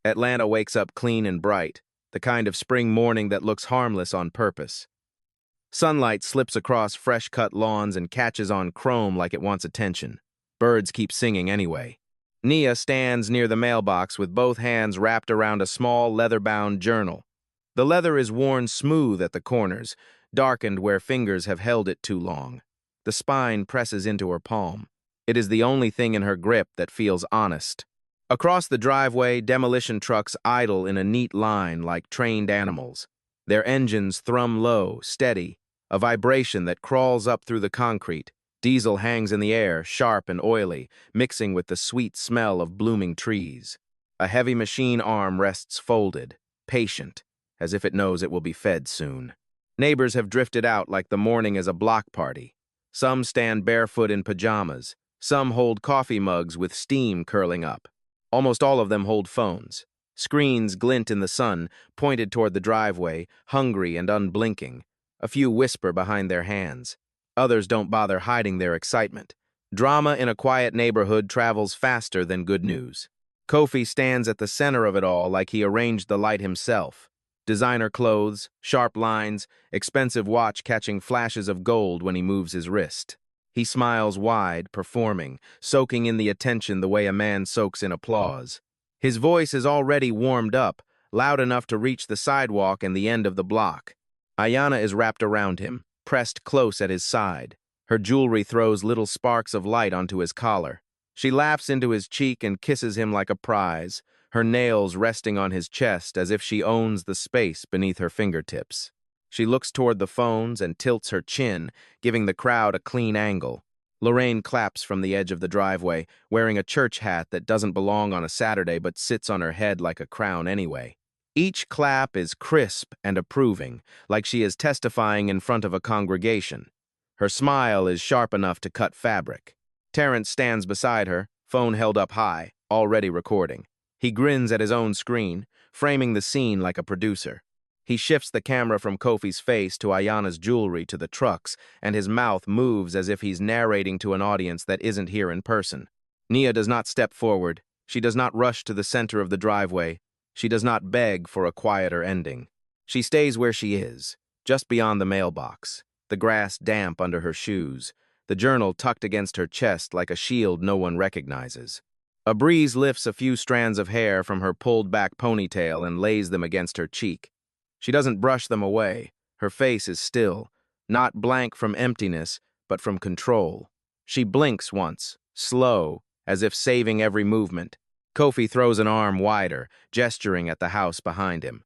Atlanta wakes up clean and bright, the kind of spring morning that looks harmless on purpose. Sunlight slips across fresh-cut lawns and catches on chrome like it wants attention. Birds keep singing anyway. Nia stands near the mailbox with both hands wrapped around a small leather-bound journal. The leather is worn smooth at the corners, darkened where fingers have held it too long. The spine presses into her palm. It is the only thing in her grip that feels honest. Across the driveway, demolition trucks idle in a neat line like trained animals. Their engines thrum low, steady, a vibration that crawls up through the concrete. Diesel hangs in the air, sharp and oily, mixing with the sweet smell of blooming trees. A heavy machine arm rests folded, patient, as if it knows it will be fed soon. Neighbors have drifted out like the morning is a block party. Some stand barefoot in pajamas. Some hold coffee mugs with steam curling up. Almost all of them hold phones. Screens glint in the sun, pointed toward the driveway, hungry and unblinking. A few whisper behind their hands. Others don't bother hiding their excitement. Drama in a quiet neighborhood travels faster than good news. Kofi stands at the center of it all like he arranged the light himself. Designer clothes, sharp lines, expensive watch catching flashes of gold when he moves his wrist. He smiles wide, performing, soaking in the attention the way a man soaks in applause. His voice is already warmed up, loud enough to reach the sidewalk and the end of the block. Ayana is wrapped around him, pressed close at his side. Her jewelry throws little sparks of light onto his collar. She laughs into his cheek and kisses him like a prize, her nails resting on his chest as if she owns the space beneath her fingertips. She looks toward the phones and tilts her chin, giving the crowd a clean angle. Lorraine claps from the edge of the driveway, wearing a church hat that doesn't belong on a Saturday but sits on her head like a crown anyway. Each clap is crisp and approving, like she is testifying in front of a congregation. Her smile is sharp enough to cut fabric. Terrence stands beside her, phone held up high, already recording. He grins at his own screen, framing the scene like a producer. He shifts the camera from Kofi's face to Ayana's jewelry to the trucks, and his mouth moves as if he's narrating to an audience that isn't here in person. Nia does not step forward. She does not rush to the center of the driveway. She does not beg for a quieter ending. She stays where she is, just beyond the mailbox, the grass damp under her shoes, the journal tucked against her chest like a shield no one recognizes. A breeze lifts a few strands of hair from her pulled-back ponytail and lays them against her cheek. She doesn't brush them away. Her face is still, not blank from emptiness, but from control. She blinks once, slow, as if saving every movement. Kofi throws an arm wider, gesturing at the house behind him.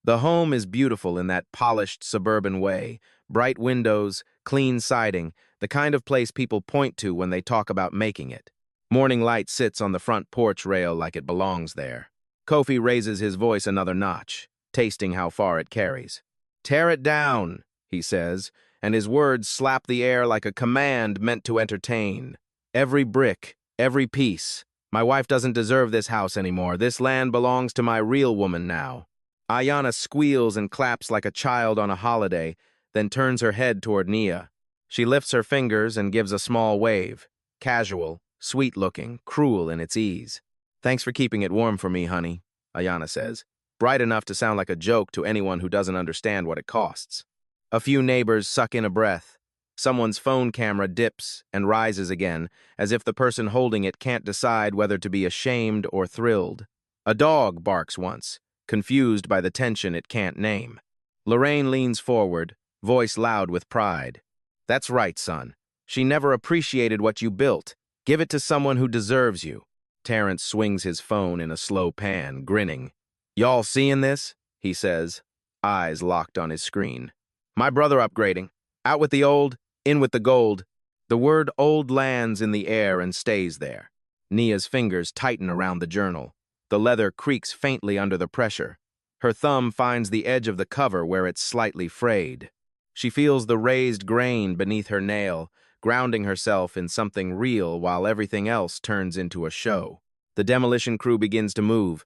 The home is beautiful in that polished suburban way, bright windows, clean siding, the kind of place people point to when they talk about making it. Morning light sits on the front porch rail like it belongs there. Kofi raises his voice another notch, tasting how far it carries. "Tear it down," he says, and his words slap the air like a command meant to entertain. "Every brick, every piece. My wife doesn't deserve this house anymore. This land belongs to my real woman now." Ayana squeals and claps like a child on a holiday, then turns her head toward Nia. She lifts her fingers and gives a small wave, casual, sweet-looking, cruel in its ease. "Thanks for keeping it warm for me, honey," Ayana says, bright enough to sound like a joke to anyone who doesn't understand what it costs. A few neighbors suck in a breath. Someone's phone camera dips and rises again, as if the person holding it can't decide whether to be ashamed or thrilled. A dog barks once, confused by the tension it can't name. Lorraine leans forward, voice loud with pride. "That's right, son. She never appreciated what you built. Give it to someone who deserves you." Terrence swings his phone in a slow pan, grinning. "Y'all seeing this?" he says, eyes locked on his screen. "My brother upgrading. Out with the old, in with the gold." The word old lands in the air and stays there. Nia's fingers tighten around the journal. The leather creaks faintly under the pressure. Her thumb finds the edge of the cover where it's slightly frayed. She feels the raised grain beneath her nail, grounding herself in something real while everything else turns into a show. The demolition crew begins to move.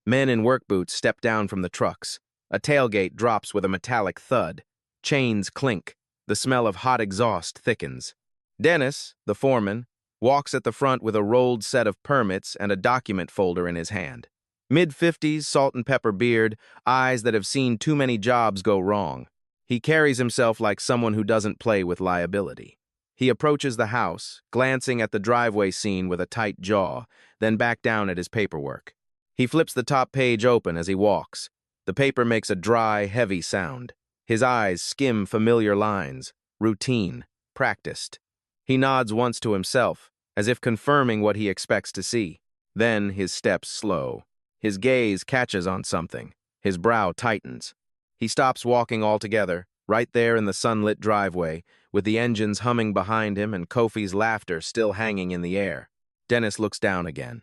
Men in work boots step down from the trucks. A tailgate drops with a metallic thud. Chains clink. The smell of hot exhaust thickens. Dennis, the foreman, walks at the front with a rolled set of permits and a document folder in his hand. Mid-50s, salt and pepper beard, eyes that have seen too many jobs go wrong. He carries himself like someone who doesn't play with liability. He approaches the house, glancing at the driveway scene with a tight jaw, then back down at his paperwork. He flips the top page open as he walks. The paper makes a dry, heavy sound. His eyes skim familiar lines, routine, practiced. He nods once to himself, as if confirming what he expects to see. Then his steps slow. His gaze catches on something. His brow tightens. He stops walking altogether, right there in the sunlit driveway, with the engines humming behind him and Kofi's laughter still hanging in the air. Dennis looks down again.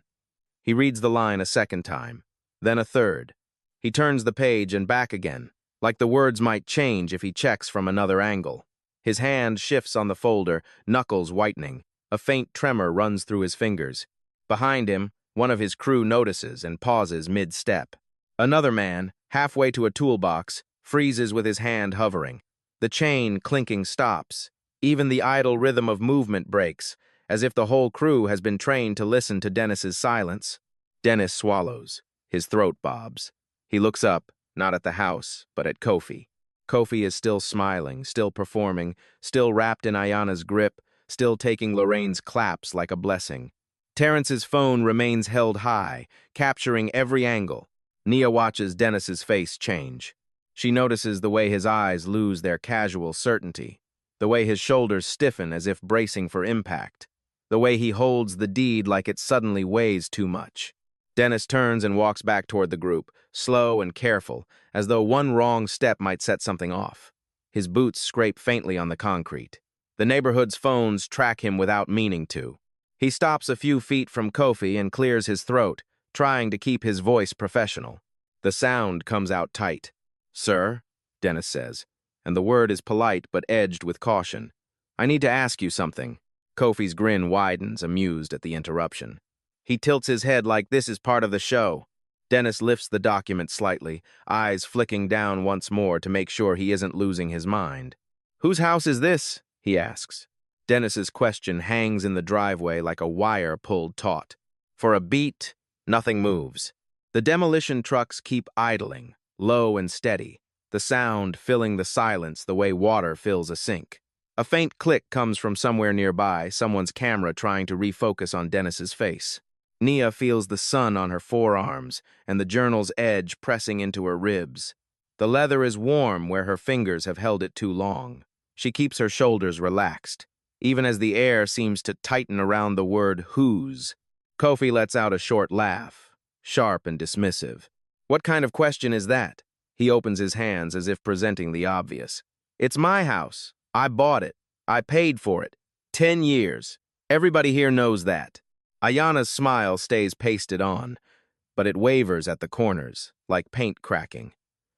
He reads the line a second time, then a third. He turns the page and back again, like the words might change if he checks from another angle. His hand shifts on the folder, knuckles whitening. A faint tremor runs through his fingers. Behind him, one of his crew notices and pauses mid-step. Another man, halfway to a toolbox, freezes with his hand hovering. The chain clinking stops. Even the idle rhythm of movement breaks, as if the whole crew has been trained to listen to Dennis's silence. Dennis swallows. His throat bobs. He looks up, not at the house, but at Kofi. Kofi is still smiling, still performing, still wrapped in Ayana's grip, still taking Lorraine's claps like a blessing. Terrence's phone remains held high, capturing every angle. Nia watches Dennis's face change. She notices the way his eyes lose their casual certainty, the way his shoulders stiffen as if bracing for impact, the way he holds the deed like it suddenly weighs too much. Dennis turns and walks back toward the group, slow and careful, as though one wrong step might set something off. His boots scrape faintly on the concrete. The neighborhood's phones track him without meaning to. He stops a few feet from Kofi and clears his throat, trying to keep his voice professional. The sound comes out tight. "Sir," Dennis says, and the word is polite but edged with caution. "I need to ask you something." Kofi's grin widens, amused at the interruption. He tilts his head like this is part of the show. Dennis lifts the document slightly, eyes flicking down once more to make sure he isn't losing his mind. "Whose house is this?" he asks. Dennis's question hangs in the driveway like a wire pulled taut. For a beat, nothing moves. The demolition trucks keep idling, low and steady, the sound filling the silence the way water fills a sink. A faint click comes from somewhere nearby, someone's camera trying to refocus on Dennis's face. Nia feels the sun on her forearms and the journal's edge pressing into her ribs. The leather is warm where her fingers have held it too long. She keeps her shoulders relaxed, even as the air seems to tighten around the word whose. Kofi lets out a short laugh, sharp and dismissive. "What kind of question is that?" He opens his hands as if presenting the obvious. "It's my house. I bought it. I paid for it. 10 years. Everybody here knows that." Ayana's smile stays pasted on, but it wavers at the corners, like paint cracking.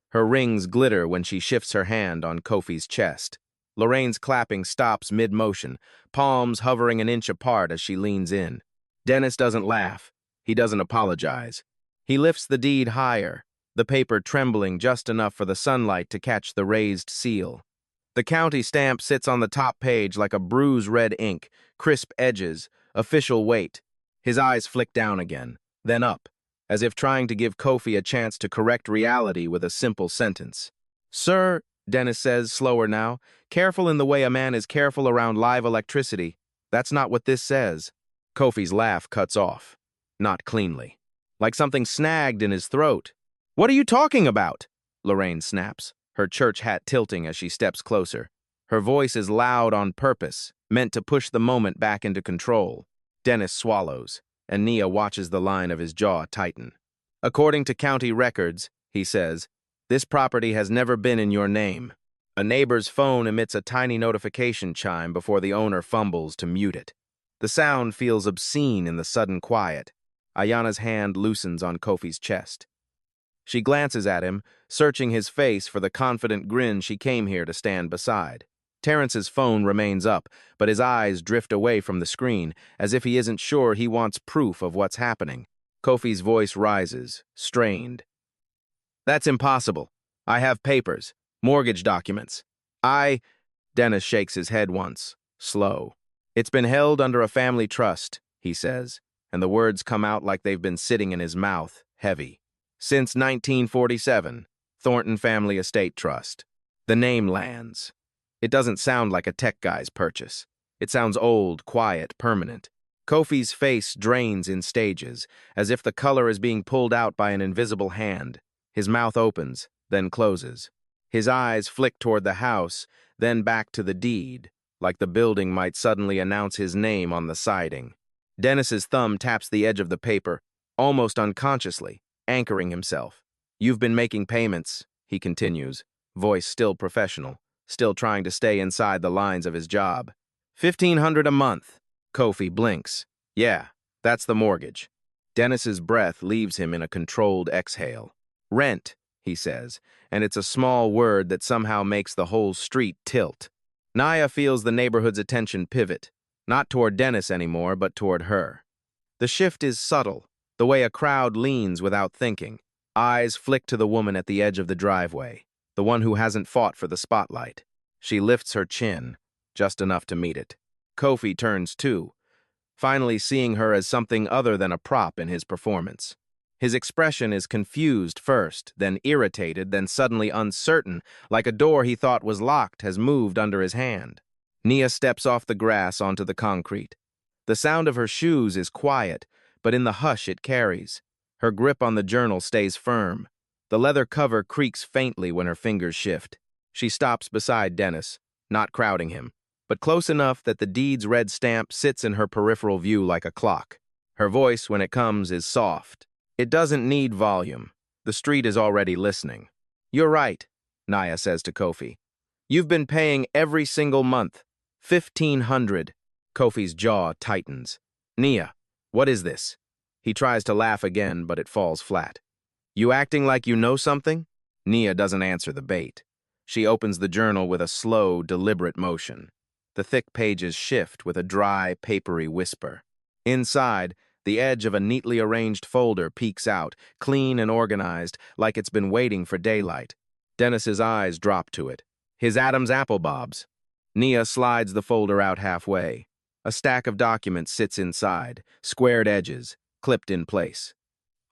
Her rings glitter when she shifts her hand on Kofi's chest. Lorraine's clapping stops mid-motion, palms hovering an inch apart as she leans in. Dennis doesn't laugh. He doesn't apologize. He lifts the deed higher, the paper trembling just enough for the sunlight to catch the raised seal. The county stamp sits on the top page like a bruised red ink, crisp edges, official weight. His eyes flick down again, then up, as if trying to give Kofi a chance to correct reality with a simple sentence. "Sir," Dennis says, slower now, careful in the way a man is careful around live electricity. "That's not what this says." Kofi's laugh cuts off, not cleanly, like something snagged in his throat. "What are you talking about?" Lorraine snaps, her church hat tilting as she steps closer. Her voice is loud on purpose, meant to push the moment back into control. Dennis swallows, and Nia watches the line of his jaw tighten. "According to county records," he says, "this property has never been in your name." A neighbor's phone emits a tiny notification chime before the owner fumbles to mute it. The sound feels obscene in the sudden quiet. Ayana's hand loosens on Kofi's chest. She glances at him, searching his face for the confident grin she came here to stand beside. Terrence's phone remains up, but his eyes drift away from the screen, as if he isn't sure he wants proof of what's happening. Kofi's voice rises, strained. "That's impossible. I have papers, mortgage documents. Dennis shakes his head once, slow. "It's been held under a family trust," he says, and the words come out like they've been sitting in his mouth, heavy. Since 1947, Thornton Family Estate Trust. The name lands. It doesn't sound like a tech guy's purchase. It sounds old, quiet, permanent. Kofi's face drains in stages, as if the color is being pulled out by an invisible hand. His mouth opens, then closes. His eyes flick toward the house, then back to the deed, like the building might suddenly announce his name on the siding. Dennis's thumb taps the edge of the paper, almost unconsciously, anchoring himself. "You've been making payments," he continues, voice still professional, still trying to stay inside the lines of his job. $1,500 a month. Kofi blinks. "Yeah, that's the mortgage." Dennis's breath leaves him in a controlled exhale. "Rent," he says, and it's a small word that somehow makes the whole street tilt. Naya feels the neighborhood's attention pivot, not toward Dennis anymore, but toward her. The shift is subtle, the way a crowd leans without thinking. Eyes flick to the woman at the edge of the driveway, the one who hasn't fought for the spotlight. She lifts her chin, just enough to meet it. Kofi turns too, finally seeing her as something other than a prop in his performance. His expression is confused first, then irritated, then suddenly uncertain, like a door he thought was locked has moved under his hand. Nia steps off the grass onto the concrete. The sound of her shoes is quiet, but in the hush it carries. Her grip on the journal stays firm. The leather cover creaks faintly when her fingers shift. She stops beside Dennis, not crowding him, but close enough that the deed's red stamp sits in her peripheral view like a clock. Her voice, when it comes, is soft. It doesn't need volume. The street is already listening. "You're right," Naya says to Kofi. "You've been paying every single month. 1,500. Kofi's jaw tightens. "Nia, what is this?" He tries to laugh again, but it falls flat. "You acting like you know something?" Nia doesn't answer the bait. She opens the journal with a slow, deliberate motion. The thick pages shift with a dry, papery whisper. Inside, the edge of a neatly arranged folder peeks out, clean and organized, like it's been waiting for daylight. Dennis's eyes drop to it. His Adam's apple bobs. Nia slides the folder out halfway. A stack of documents sits inside, squared edges, clipped in place.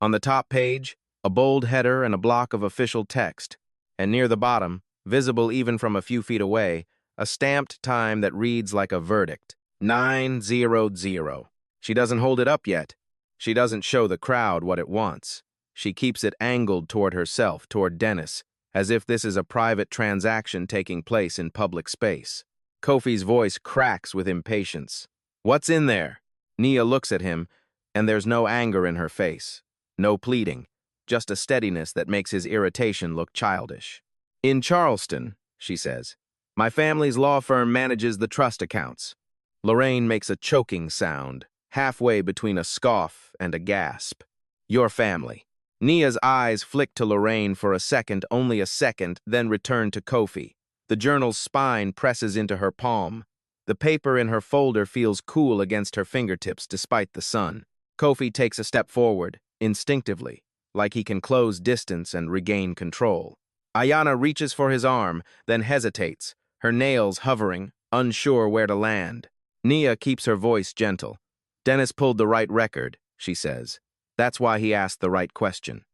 On the top page, a bold header and a block of official text, and near the bottom, visible even from a few feet away, a stamped time that reads like a verdict. 9:00. She doesn't hold it up yet. She doesn't show the crowd what it wants. She keeps it angled toward herself, toward Dennis, as if this is a private transaction taking place in public space. Kofi's voice cracks with impatience. "What's in there?" Nia looks at him, and there's no anger in her face. No pleading, just a steadiness that makes his irritation look childish. "In Charleston," she says. "My family's law firm manages the trust accounts." Lorraine makes a choking sound, halfway between a scoff and a gasp. "Your family." Nia's eyes flick to Lorraine for a second, only a second, then return to Kofi. The journal's spine presses into her palm. The paper in her folder feels cool against her fingertips despite the sun. Kofi takes a step forward, instinctively, like he can close distance and regain control. Ayana reaches for his arm, then hesitates, her nails hovering, unsure where to land. Nia keeps her voice gentle. "Dennis pulled the right record," she says. "That's why he asked the right question."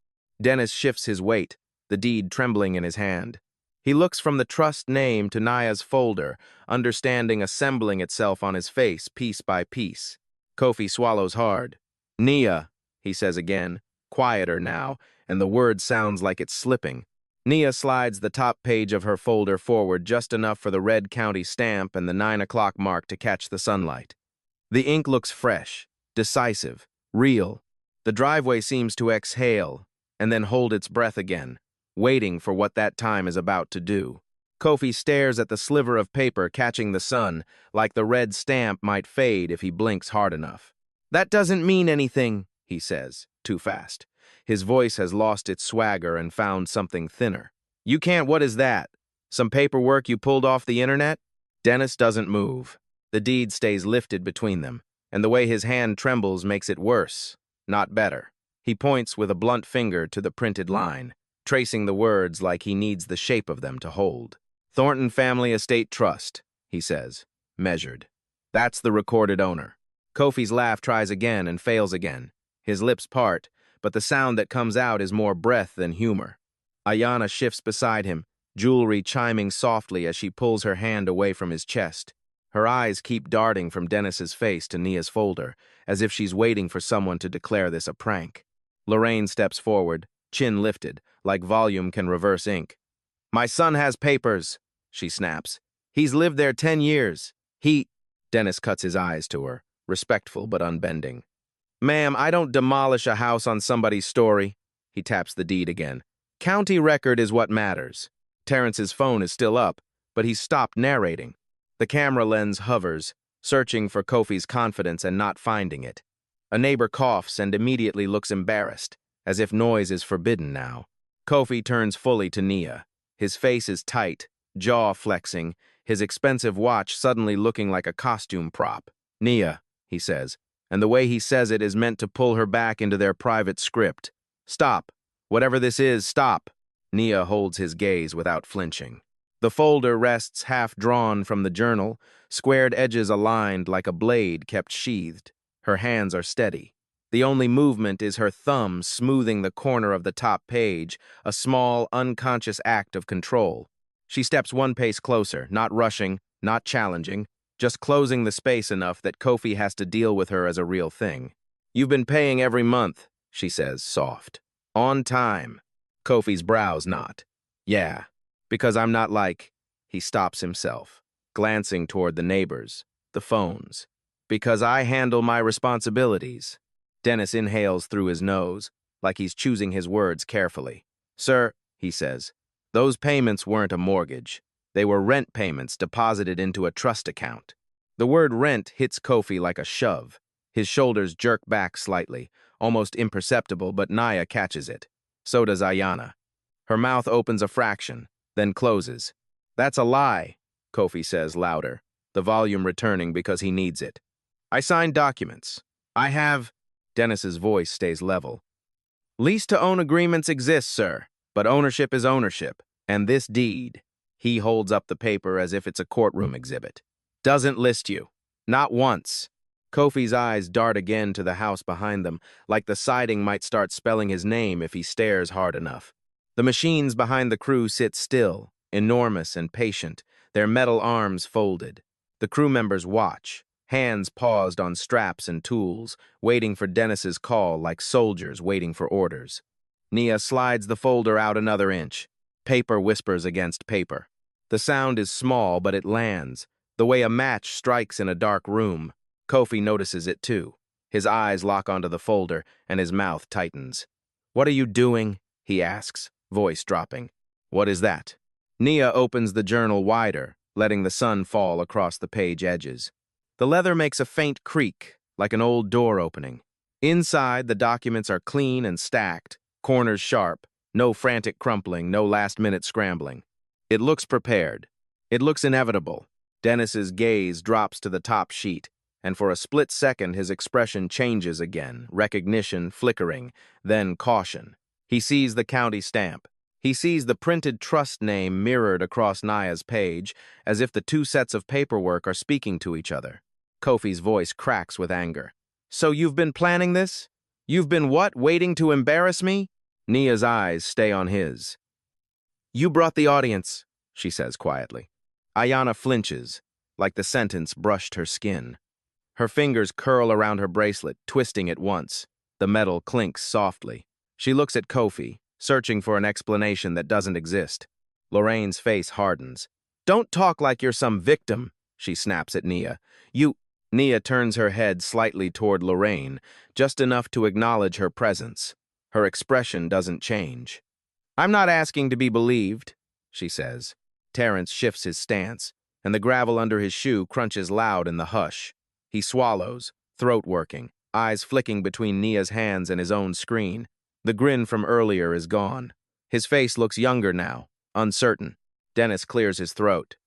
Dennis shifts his weight, the deed trembling in his hand. He looks from the trust name to Naya's folder, understanding assembling itself on his face piece by piece. Kofi swallows hard. "Nia," he says again, quieter now, and the word sounds like it's slipping. Nia slides the top page of her folder forward just enough for the red county stamp and the 9 o'clock mark to catch the sunlight. The ink looks fresh, decisive, real. The driveway seems to exhale, and then hold its breath again, waiting for what that time is about to do. Kofi stares at the sliver of paper catching the sun, like the red stamp might fade if he blinks hard enough. "That doesn't mean anything," he says, too fast. His voice has lost its swagger and found something thinner. "You can't, what is that? Some paperwork you pulled off the internet?" Dennis doesn't move. The deed stays lifted between them, and the way his hand trembles makes it worse, not better. He points with a blunt finger to the printed line, tracing the words like he needs the shape of them to hold. "Thornton Family Estate Trust," he says, measured. "That's the recorded owner." Kofi's laugh tries again and fails again. His lips part, but the sound that comes out is more breath than humor. Ayanna shifts beside him, jewelry chiming softly as she pulls her hand away from his chest. Her eyes keep darting from Dennis's face to Nia's folder, as if she's waiting for someone to declare this a prank. Lorraine steps forward, chin lifted, like volume can reverse ink. "My son has papers," she snaps. "He's lived there 10 years. Dennis cuts his eyes to her, respectful but unbending. "Ma'am, I don't demolish a house on somebody's story." He taps the deed again. "County record is what matters." Terrence's phone is still up, but he's stopped narrating. The camera lens hovers, searching for Kofi's confidence and not finding it. A neighbor coughs and immediately looks embarrassed, as if noise is forbidden now. Kofi turns fully to Nia. His face is tight, jaw flexing, his expensive watch suddenly looking like a costume prop. "Nia," he says, and the way he says it is meant to pull her back into their private script. "Stop. Whatever this is, stop." Nia holds his gaze without flinching. The folder rests half-drawn from the journal, squared edges aligned like a blade kept sheathed. Her hands are steady. The only movement is her thumb smoothing the corner of the top page, a small, unconscious act of control. She steps one pace closer, not rushing, not challenging, just closing the space enough that Kofi has to deal with her as a real thing. "You've been paying every month," she says, soft. "On time." Kofi's brows knot. "Yeah, because I'm not like—" He stops himself, glancing toward the neighbors, the phones. "Because I handle my responsibilities." Dennis inhales through his nose, like he's choosing his words carefully. "Sir," he says, "those payments weren't a mortgage. They were rent payments deposited into a trust account." The word rent hits Kofi like a shove. His shoulders jerk back slightly, almost imperceptible, but Nia catches it. So does Ayanna. Her mouth opens a fraction, then closes. "That's a lie," Kofi says louder, the volume returning because he needs it. "I signed documents. I have—" Dennis's voice stays level. "Lease-to-own agreements exist, sir, but ownership is ownership, and this deed," he holds up the paper as if it's a courtroom exhibit, "doesn't list you. Not once." Kofi's eyes dart again to the house behind them, like the siding might start spelling his name if he stares hard enough. The machines behind the crew sit still, enormous and patient, their metal arms folded. The crew members watch, hands paused on straps and tools, waiting for Dennis's call like soldiers waiting for orders. Nia slides the folder out another inch. Paper whispers against paper. The sound is small, but it lands, the way a match strikes in a dark room. Kofi notices it too. His eyes lock onto the folder, and his mouth tightens. "What are you doing?" he asks, voice dropping. "What is that?" Nia opens the journal wider, letting the sun fall across the page edges. The leather makes a faint creak, like an old door opening. Inside, the documents are clean and stacked, corners sharp, no frantic crumpling, no last-minute scrambling. It looks prepared. It looks inevitable. Dennis's gaze drops to the top sheet, and for a split second his expression changes again, recognition flickering, then caution. He sees the county stamp. He sees the printed trust name mirrored across Nia's page, as if the two sets of paperwork are speaking to each other. Kofi's voice cracks with anger. "So you've been planning this? You've been what, waiting to embarrass me?" Nia's eyes stay on his. "You brought the audience," she says quietly. Ayanna flinches, like the sentence brushed her skin. Her fingers curl around her bracelet, twisting it once. The metal clinks softly. She looks at Kofi, searching for an explanation that doesn't exist. Lorraine's face hardens. "Don't talk like you're some victim," she snaps at Nia. Nia turns her head slightly toward Lorraine, just enough to acknowledge her presence. Her expression doesn't change. "I'm not asking to be believed," she says. Terrence shifts his stance, and the gravel under his shoe crunches loud in the hush. He swallows, throat working, eyes flicking between Nia's hands and his own screen. The grin from earlier is gone. His face looks younger now, uncertain. Dennis clears his throat.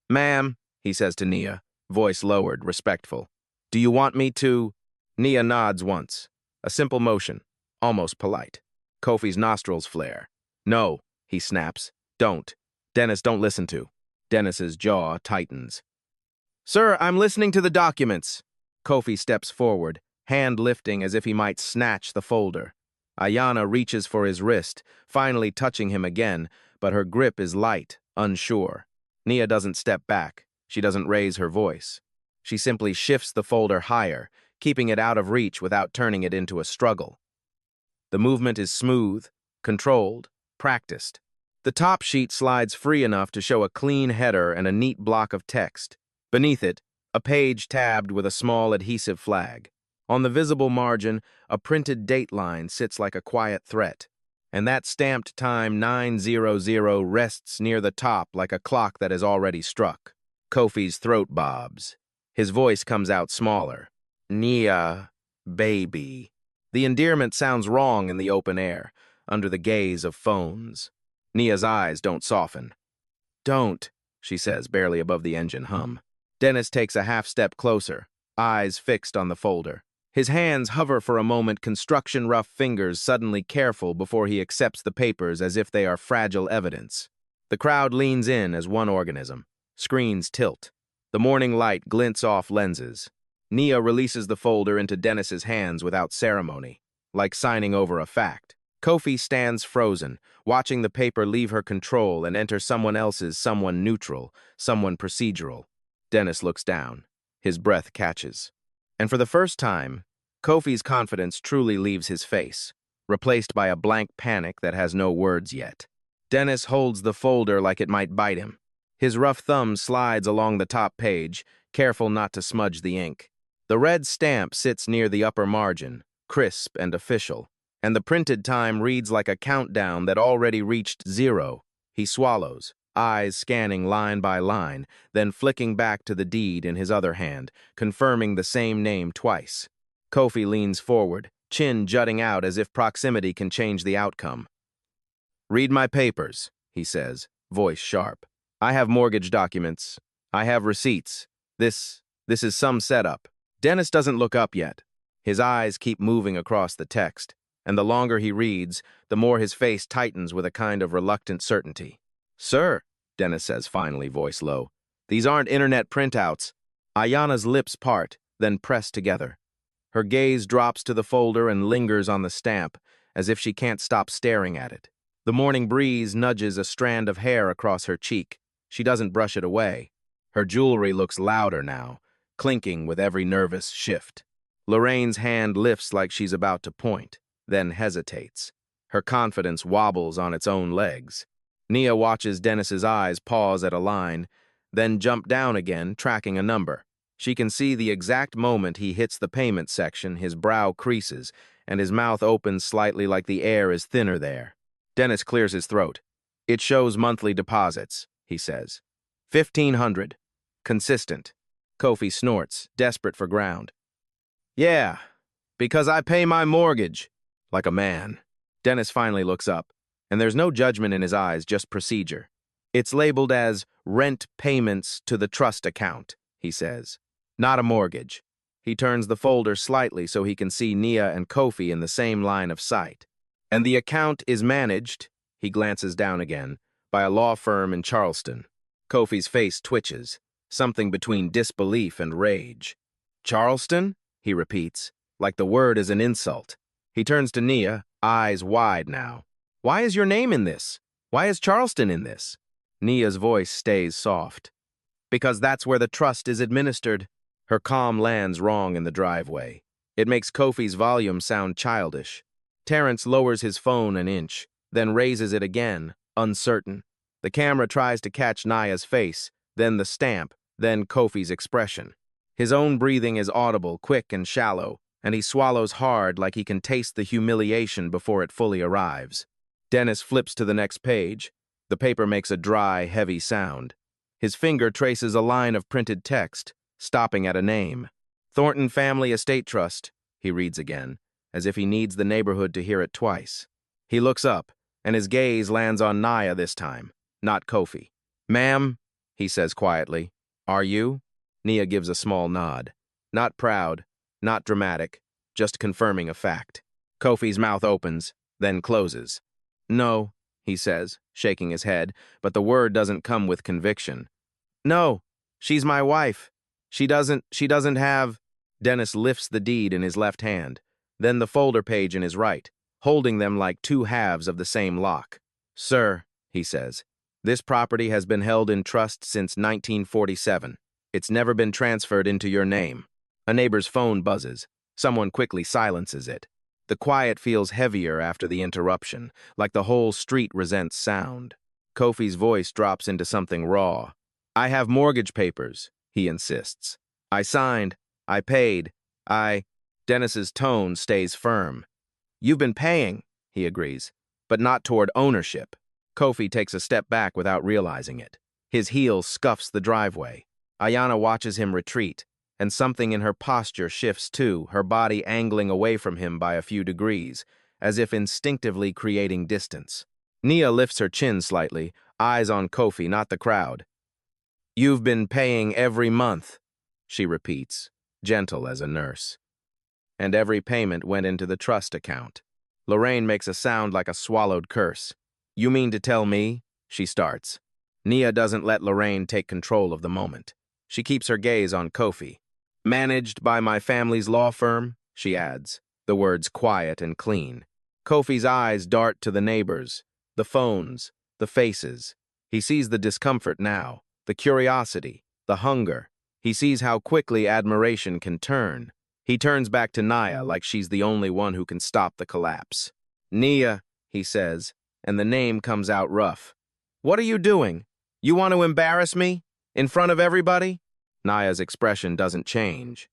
"Ma'am," he says to Nia, voice lowered, respectful. "Do you want me to—" Nia nods once. A simple motion, almost polite. Kofi's nostrils flare. "No," he snaps. "Don't. Dennis, don't listen to." Dennis's jaw tightens. "Sir, I'm listening to the documents." Kofi steps forward, hand lifting as if he might snatch the folder. Ayana reaches for his wrist, finally touching him again, but her grip is light, unsure. Nia doesn't step back. She doesn't raise her voice. She simply shifts the folder higher, keeping it out of reach without turning it into a struggle. The movement is smooth, controlled, practiced. The top sheet slides free enough to show a clean header and a neat block of text. Beneath it, a page tabbed with a small adhesive flag. On the visible margin, a printed date line sits like a quiet threat, and that stamped time 900 rests near the top like a clock that has already struck. Kofi's throat bobs. His voice comes out smaller. Nia, baby. The endearment sounds wrong in the open air, under the gaze of phones. Nia's eyes don't soften. Don't, she says, barely above the engine hum. Dennis takes a half-step closer, eyes fixed on the folder. His hands hover for a moment, construction-rough fingers suddenly careful before he accepts the papers as if they are fragile evidence. The crowd leans in as one organism. Screens tilt. The morning light glints off lenses. Nia releases the folder into Dennis's hands without ceremony, like signing over a fact. Kofi stands frozen, watching the paper leave her control and enter someone else's, someone neutral, someone procedural. Dennis looks down. His breath catches. And for the first time, Kofi's confidence truly leaves his face, replaced by a blank panic that has no words yet. Dennis holds the folder like it might bite him. His rough thumb slides along the top page, careful not to smudge the ink. The red stamp sits near the upper margin, crisp and official, and the printed time reads like a countdown that already reached 0. He swallows, eyes scanning line by line, then flicking back to the deed in his other hand, confirming the same name twice. Kofi leans forward, chin jutting out as if proximity can change the outcome. "Read my papers," he says, voice sharp. "I have mortgage documents. I have receipts. This is some setup." Dennis doesn't look up yet. His eyes keep moving across the text, and the longer he reads, the more his face tightens with a kind of reluctant certainty. "Sir," Dennis says finally, voice low, "these aren't internet printouts." Ayana's lips part, then press together. Her gaze drops to the folder and lingers on the stamp, as if she can't stop staring at it. The morning breeze nudges a strand of hair across her cheek. She doesn't brush it away. Her jewelry looks louder now, clinking with every nervous shift. Lorraine's hand lifts like she's about to point, then hesitates. Her confidence wobbles on its own legs. Nia watches Dennis's eyes pause at a line, then jump down again, tracking a number. She can see the exact moment he hits the payment section, his brow creases, and his mouth opens slightly like the air is thinner there. Dennis clears his throat. "It shows monthly deposits," he says. 1,500. Consistent. Kofi snorts, desperate for ground. "Yeah, because I pay my mortgage." Like a man. Dennis finally looks up, and there's no judgment in his eyes, just procedure. "It's labeled as rent payments to the trust account," he says. "Not a mortgage." He turns the folder slightly so he can see Nia and Kofi in the same line of sight. "And the account is managed," he glances down again, "by a law firm in Charleston." Kofi's face twitches, something between disbelief and rage. "Charleston?" he repeats, like the word is an insult. He turns to Nia, eyes wide now. "Why is your name in this? Why is Charleston in this?" Nia's voice stays soft. "Because that's where the trust is administered." Her calm lands wrong in the driveway. It makes Kofi's volume sound childish. Terrence lowers his phone an inch, then raises it again, uncertain. The camera tries to catch Nia's face, then the stamp, then Kofi's expression. His own breathing is audible, quick and shallow, and he swallows hard like he can taste the humiliation before it fully arrives. Dennis flips to the next page. The paper makes a dry, heavy sound. His finger traces a line of printed text, stopping at a name. "Thornton Family Estate Trust," he reads again, as if he needs the neighborhood to hear it twice. He looks up, and his gaze lands on Nia this time, not Kofi. "Ma'am," he says quietly, "are you?" Nia gives a small nod. Not proud, not dramatic, just confirming a fact. Kofi's mouth opens, then closes. "No," he says, shaking his head, but the word doesn't come with conviction. "No, she's my wife. She doesn't have..." Dennis lifts the deed in his left hand, then the folder page in his right. holding them like two halves of the same lock. "Sir," he says, "this property has been held in trust since 1947. It's never been transferred into your name." A neighbor's phone buzzes. Someone quickly silences it. The quiet feels heavier after the interruption, like the whole street resents sound. Kofi's voice drops into something raw. "I have mortgage papers," he insists. "I signed. I paid. I—" Dennis's tone stays firm. "You've been paying," he agrees, "but not toward ownership." Kofi takes a step back without realizing it. His heel scuffs the driveway. Ayana watches him retreat, and something in her posture shifts too, her body angling away from him by a few degrees, as if instinctively creating distance. Nia lifts her chin slightly, eyes on Kofi, not the crowd. "You've been paying every month," she repeats, gentle as a nurse. "And every payment went into the trust account." Lorraine makes a sound like a swallowed curse. "You mean to tell me?" she starts. Nia doesn't let Lorraine take control of the moment. She keeps her gaze on Kofi. "Managed by my family's law firm," she adds, the words quiet and clean. Kofi's eyes dart to the neighbors, the phones, the faces. He sees the discomfort now, the curiosity, the hunger. He sees how quickly admiration can turn. He turns back to Naya like she's the only one who can stop the collapse. "Nia," he says, and the name comes out rough. "What are you doing? You want to embarrass me? In front of everybody?" Naya's expression doesn't change.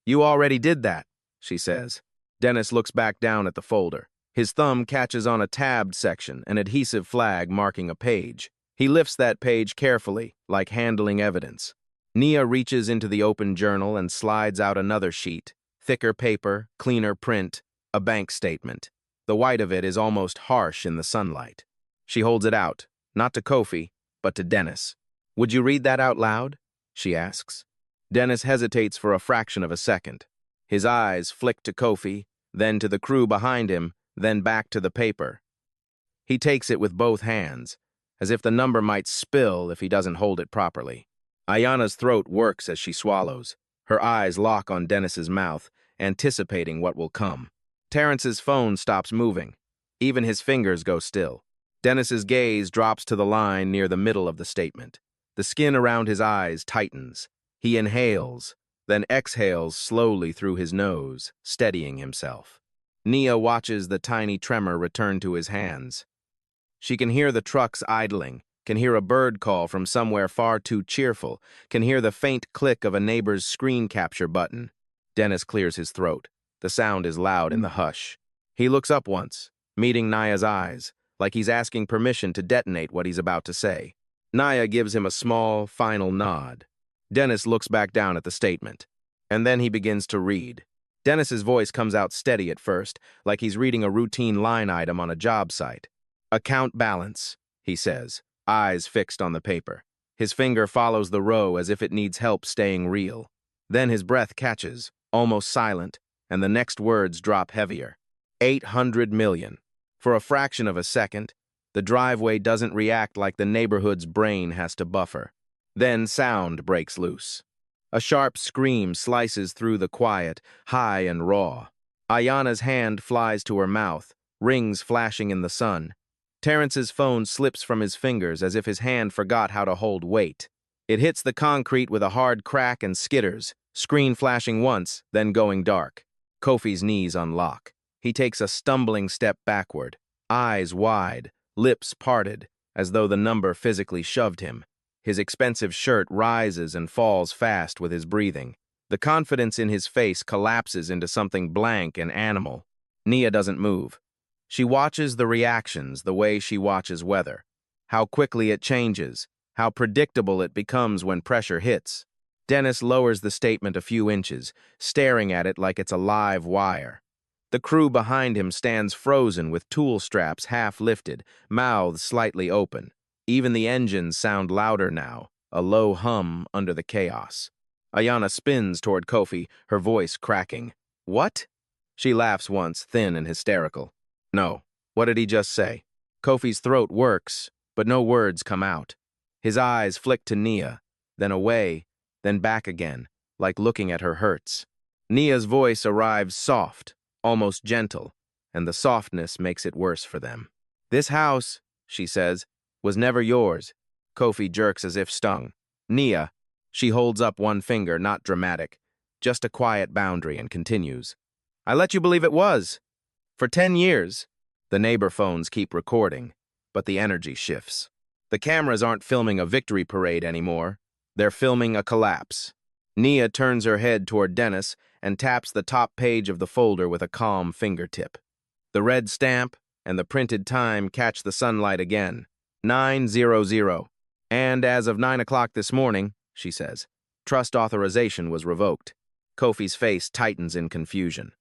"You already did that," she says. Dennis looks back down at the folder. His thumb catches on a tabbed section, an adhesive flag marking a page. He lifts that page carefully, like handling evidence. Nia reaches into the open journal and slides out another sheet. Thicker paper, cleaner print, a bank statement. The white of it is almost harsh in the sunlight. She holds it out, not to Kofi, but to Dennis. "Would you read that out loud?" she asks. Dennis hesitates for a fraction of a second. His eyes flick to Kofi, then to the crew behind him, then back to the paper. He takes it with both hands, as if the number might spill if he doesn't hold it properly. Ayana's throat works as she swallows. Her eyes lock on Dennis's mouth, anticipating what will come. Terrence's phone stops moving. Even his fingers go still. Dennis's gaze drops to the line near the middle of the statement. The skin around his eyes tightens. He inhales, then exhales slowly through his nose, steadying himself. Nia watches the tiny tremor return to his hands. She can hear the trucks idling, can hear a bird call from somewhere far too cheerful, can hear the faint click of a neighbor's screen capture button. Dennis clears his throat. The sound is loud in the hush. He looks up once, meeting Naya's eyes, like he's asking permission to detonate what he's about to say. Naya gives him a small, final nod. Dennis looks back down at the statement, and then he begins to read. Dennis's voice comes out steady at first, like he's reading a routine line item on a job site. "Account balance," he says, eyes fixed on the paper. His finger follows the row as if it needs help staying real. Then his breath catches, almost silent, and the next words drop heavier. 800 million. For a fraction of a second, the driveway doesn't react like the neighborhood's brain has to buffer. Then sound breaks loose. A sharp scream slices through the quiet, high and raw. Ayana's hand flies to her mouth, rings flashing in the sun. Terrence's phone slips from his fingers as if his hand forgot how to hold weight. It hits the concrete with a hard crack and skitters, screen flashing once, then going dark. Kofi's knees unlock. He takes a stumbling step backward, eyes wide, lips parted, as though the number physically shoved him. His expensive shirt rises and falls fast with his breathing. The confidence in his face collapses into something blank and animal. Nia doesn't move. She watches the reactions the way she watches weather. How quickly it changes, how predictable it becomes when pressure hits. Dennis lowers the statement a few inches, staring at it like it's a live wire. The crew behind him stands frozen with tool straps half lifted, mouths slightly open. Even the engines sound louder now, a low hum under the chaos. Ayana spins toward Kofi, her voice cracking. "What?" She laughs once, thin and hysterical. "No. What did he just say?" Kofi's throat works, but no words come out. His eyes flick to Nia, then away, then back again, like looking at her hurts. Nia's voice arrives soft, almost gentle, and the softness makes it worse for them. "This house," she says, "was never yours." Kofi jerks as if stung. "Nia." She holds up one finger, not dramatic, just a quiet boundary, and continues. "I let you believe it was. For 10 years. The neighbor phones keep recording, but the energy shifts. The cameras aren't filming a victory parade anymore. They're filming a collapse. Nia turns her head toward Dennis and taps the top page of the folder with a calm fingertip. The red stamp and the printed time catch the sunlight again. 9:00. And as of 9 o'clock this morning, she says, trust authorization was revoked. Kofi's face tightens in confusion.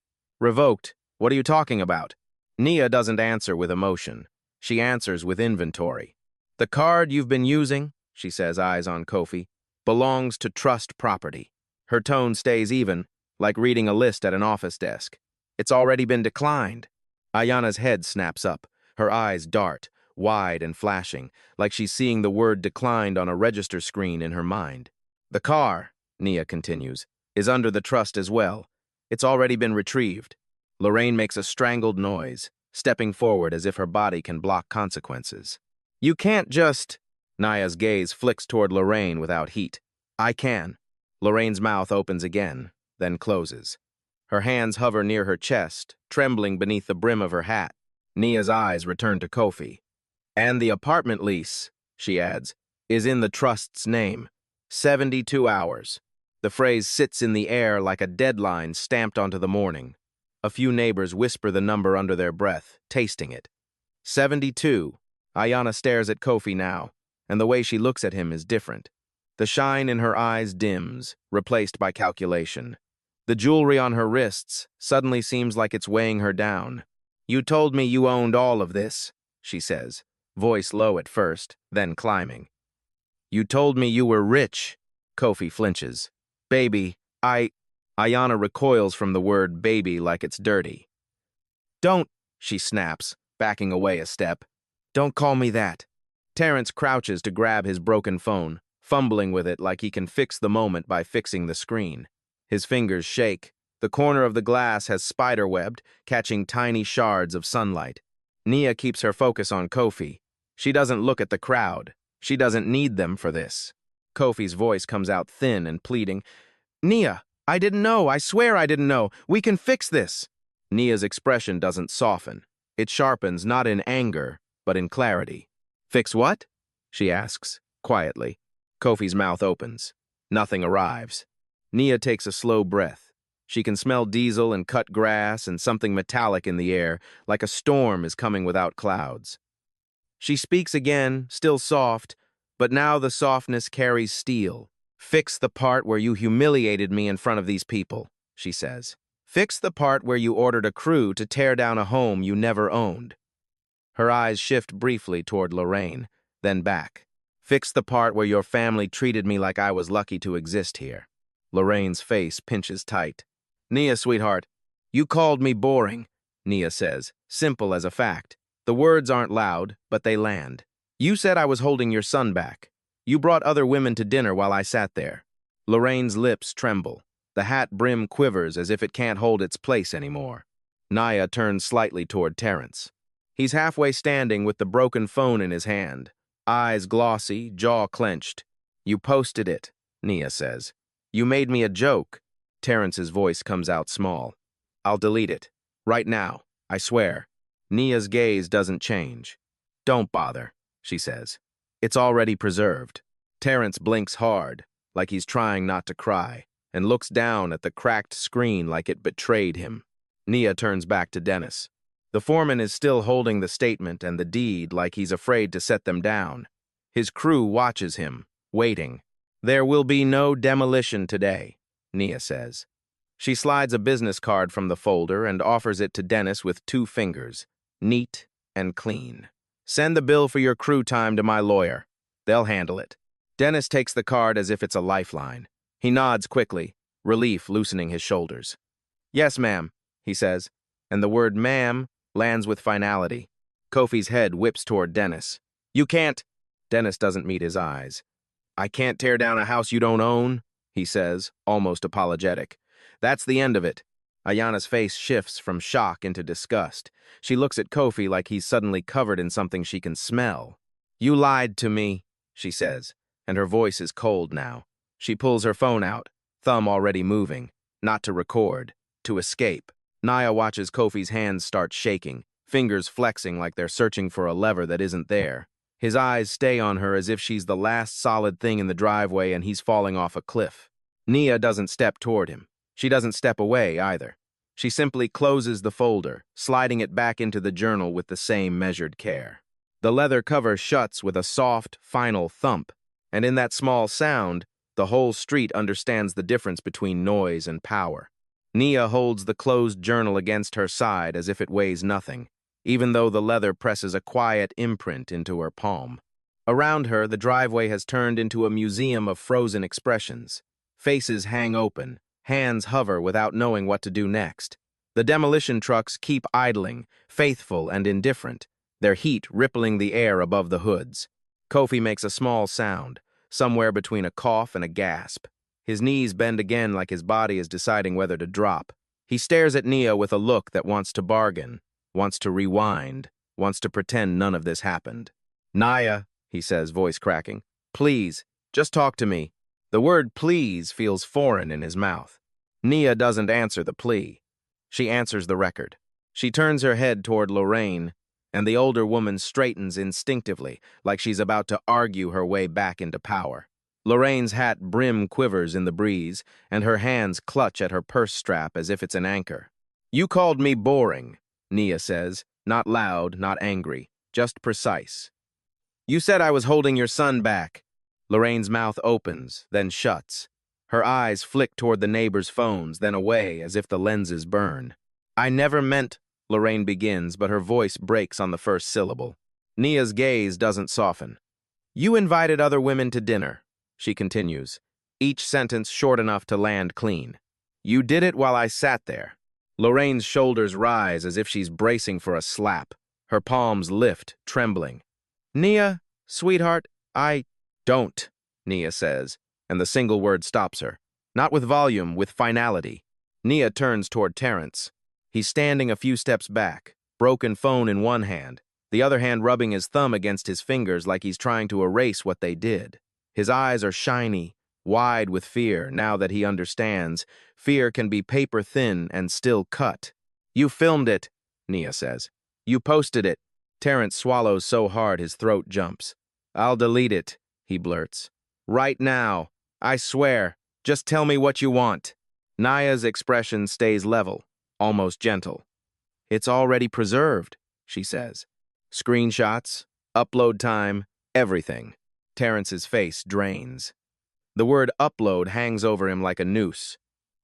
Revoked? What are you talking about? Nia doesn't answer with emotion. She answers with inventory. The card you've been using, she says, eyes on Kofi, belongs to trust property. Her tone stays even, like reading a list at an office desk. It's already been declined. Ayana's head snaps up. Her eyes dart, wide and flashing, like she's seeing the word declined on a register screen in her mind. The car, Nia continues, is under the trust as well. It's already been retrieved. Lorraine makes a strangled noise, stepping forward as if her body can block consequences. You can't just... Nia's gaze flicks toward Lorraine without heat. I can. Lorraine's mouth opens again, then closes. Her hands hover near her chest, trembling beneath the brim of her hat. Nia's eyes return to Kofi. And the apartment lease, she adds, is in the trust's name. 72 hours. The phrase sits in the air like a deadline stamped onto the morning. A few neighbors whisper the number under their breath, tasting it. 72. Ayana stares at Kofi now, and the way she looks at him is different. The shine in her eyes dims, replaced by calculation. The jewelry on her wrists suddenly seems like it's weighing her down. You told me you owned all of this, she says, voice low at first, then climbing. You told me you were rich. Kofi flinches. Baby, Ayana recoils from the word baby like it's dirty. Don't, she snaps, backing away a step. Don't call me that. Terrence crouches to grab his broken phone, fumbling with it like he can fix the moment by fixing the screen. His fingers shake. The corner of the glass has spiderwebbed, catching tiny shards of sunlight. Nia keeps her focus on Kofi. She doesn't look at the crowd. She doesn't need them for this. Kofi's voice comes out thin and pleading. Nia, I didn't know. I swear I didn't know. We can fix this. Nia's expression doesn't soften. It sharpens not in anger, but in clarity. Fix what? She asks, quietly. Kofi's mouth opens. Nothing arrives. Nia takes a slow breath. She can smell diesel and cut grass and something metallic in the air, like a storm is coming without clouds. She speaks again, still soft, but now the softness carries steel. Fix the part where you humiliated me in front of these people, she says. Fix the part where you ordered a crew to tear down a home you never owned. Her eyes shift briefly toward Lorraine, then back. Fix the part where your family treated me like I was lucky to exist here. Lorraine's face pinches tight. Nia, sweetheart, you called me boring, Nia says, simple as a fact. The words aren't loud, but they land. You said I was holding your son back. You brought other women to dinner while I sat there. Lorraine's lips tremble. The hat brim quivers as if it can't hold its place anymore. Nia turns slightly toward Terrence. He's halfway standing with the broken phone in his hand, eyes glossy, jaw clenched. You posted it, Nia says. You made me a joke. Terrence's voice comes out small. I'll delete it. Right now, I swear. Nia's gaze doesn't change. Don't bother, she says. It's already preserved. Terrence blinks hard, like he's trying not to cry, and looks down at the cracked screen like it betrayed him. Nia turns back to Dennis. The foreman is still holding the statement and the deed like he's afraid to set them down. His crew watches him, waiting. There will be no demolition today, Nia says. She slides a business card from the folder and offers it to Dennis with 2 fingers, neat and clean. Send the bill for your crew time to my lawyer. They'll handle it. Dennis takes the card as if it's a lifeline. He nods quickly, relief loosening his shoulders. Yes, ma'am, he says, and the word ma'am lands with finality. Kofi's head whips toward Dennis. You can't... Dennis doesn't meet his eyes. I can't tear down a house you don't own, he says, almost apologetic. That's the end of it. Ayana's face shifts from shock into disgust. She looks at Kofi like he's suddenly covered in something she can smell. "You lied to me," she says, and her voice is cold now. She pulls her phone out, thumb already moving, not to record, to escape. Naya watches Kofi's hands start shaking, fingers flexing like they're searching for a lever that isn't there. His eyes stay on her as if she's the last solid thing in the driveway and he's falling off a cliff. Nia doesn't step toward him. She doesn't step away either. She simply closes the folder, sliding it back into the journal with the same measured care. The leather cover shuts with a soft, final thump, and in that small sound, the whole street understands the difference between noise and power. Nia holds the closed journal against her side as if it weighs nothing, even though the leather presses a quiet imprint into her palm. Around her, the driveway has turned into a museum of frozen expressions. Faces hang open, hands hover without knowing what to do next. The demolition trucks keep idling, faithful and indifferent, their heat rippling the air above the hoods. Kofi makes a small sound, somewhere between a cough and a gasp. His knees bend again like his body is deciding whether to drop. He stares at Nia with a look that wants to bargain, wants to rewind, wants to pretend none of this happened. "Naya," he says, voice cracking, "please, just talk to me." The word please feels foreign in his mouth. Nia doesn't answer the plea. She answers the record. She turns her head toward Lorraine, and the older woman straightens instinctively, like she's about to argue her way back into power. Lorraine's hat brim quivers in the breeze, and her hands clutch at her purse strap as if it's an anchor. "You called me boring," Nia says, not loud, not angry, just precise. "You said I was holding your son back." Lorraine's mouth opens, then shuts. Her eyes flick toward the neighbors' phones, then away as if the lenses burn. "I never meant," Lorraine begins, but her voice breaks on the first syllable. Nia's gaze doesn't soften. "You invited other women to dinner," she continues, each sentence short enough to land clean. "You did it while I sat there." Lorraine's shoulders rise as if she's bracing for a slap. Her palms lift, trembling. "Nia, sweetheart, I don't," Nia says, and the single word stops her. Not with volume, with finality. Nia turns toward Terrence. He's standing a few steps back, broken phone in one hand, the other hand rubbing his thumb against his fingers like he's trying to erase what they did. His eyes are shiny, wide with fear, now that he understands. Fear can be paper thin and still cut. "You filmed it," Nia says. "You posted it." Terrence swallows so hard his throat jumps. "I'll delete it," he blurts. "Right now. I swear. Just tell me what you want." Naya's expression stays level, almost gentle. "It's already preserved," she says. Screenshots, upload time, everything. Terrence's face drains. The word upload hangs over him like a noose.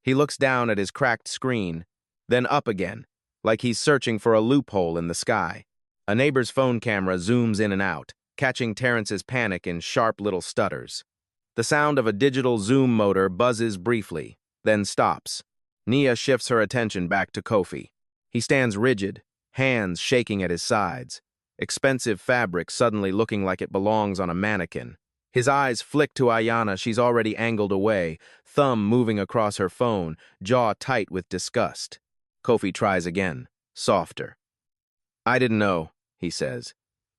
He looks down at his cracked screen, then up again, like he's searching for a loophole in the sky. A neighbor's phone camera zooms in and out, catching Terrence's panic in sharp little stutters. The sound of a digital zoom motor buzzes briefly, then stops. Nia shifts her attention back to Kofi. He stands rigid, hands shaking at his sides, expensive fabric suddenly looking like it belongs on a mannequin. His eyes flick to Ayana, she's already angled away, thumb moving across her phone, jaw tight with disgust. Kofi tries again, softer. "I didn't know," he says.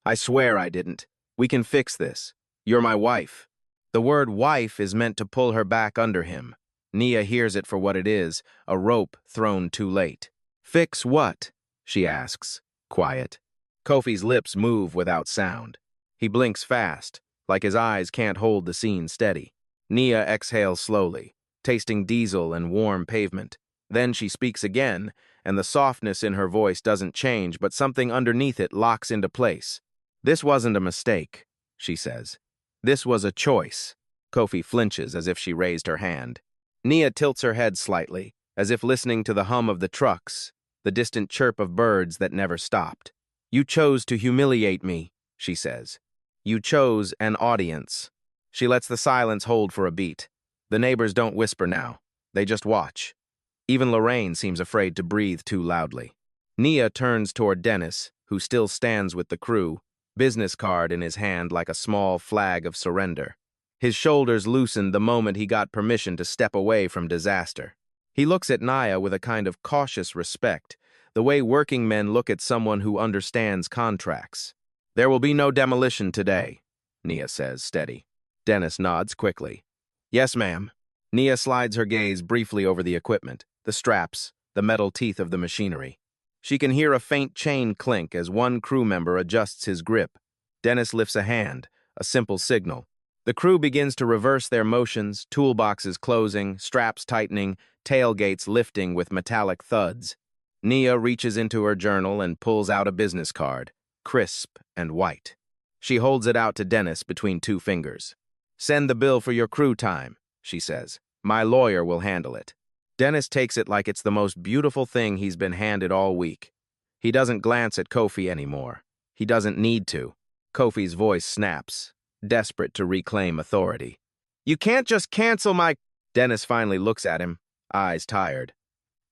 "I swear I didn't. We can fix this. You're my wife." The word wife is meant to pull her back under him. Nia hears it for what it is, a rope thrown too late. "Fix what?" she asks, quiet. Kofi's lips move without sound. He blinks fast, like his eyes can't hold the scene steady. Nia exhales slowly, tasting diesel and warm pavement. Then she speaks again, and the softness in her voice doesn't change, but something underneath it locks into place. "This wasn't a mistake," she says. "This was a choice." Kofi flinches as if she raised her hand. Nia tilts her head slightly, as if listening to the hum of the trucks, the distant chirp of birds that never stopped. "You chose to humiliate me," she says. "You chose an audience." She lets the silence hold for a beat. The neighbors don't whisper now. They just watch. Even Lorraine seems afraid to breathe too loudly. Nia turns toward Dennis, who still stands with the crew, business card in his hand like a small flag of surrender. His shoulders loosened the moment he got permission to step away from disaster. He looks at Naya with a kind of cautious respect, the way working men look at someone who understands contracts. "There will be no demolition today," Nia says, steady. Dennis nods quickly. "Yes, ma'am." Nia slides her gaze briefly over the equipment, the straps, the metal teeth of the machinery. She can hear a faint chain clink as one crew member adjusts his grip. Dennis lifts a hand, a simple signal. The crew begins to reverse their motions, toolboxes closing, straps tightening, tailgates lifting with metallic thuds. Nia reaches into her journal and pulls out a business card, crisp and white. She holds it out to Dennis between two fingers. "Send the bill for your crew time," she says. "My lawyer will handle it." Dennis takes it like it's the most beautiful thing he's been handed all week. He doesn't glance at Kofi anymore. He doesn't need to. Kofi's voice snaps, desperate to reclaim authority. "You can't just cancel my—" Dennis finally looks at him, eyes tired.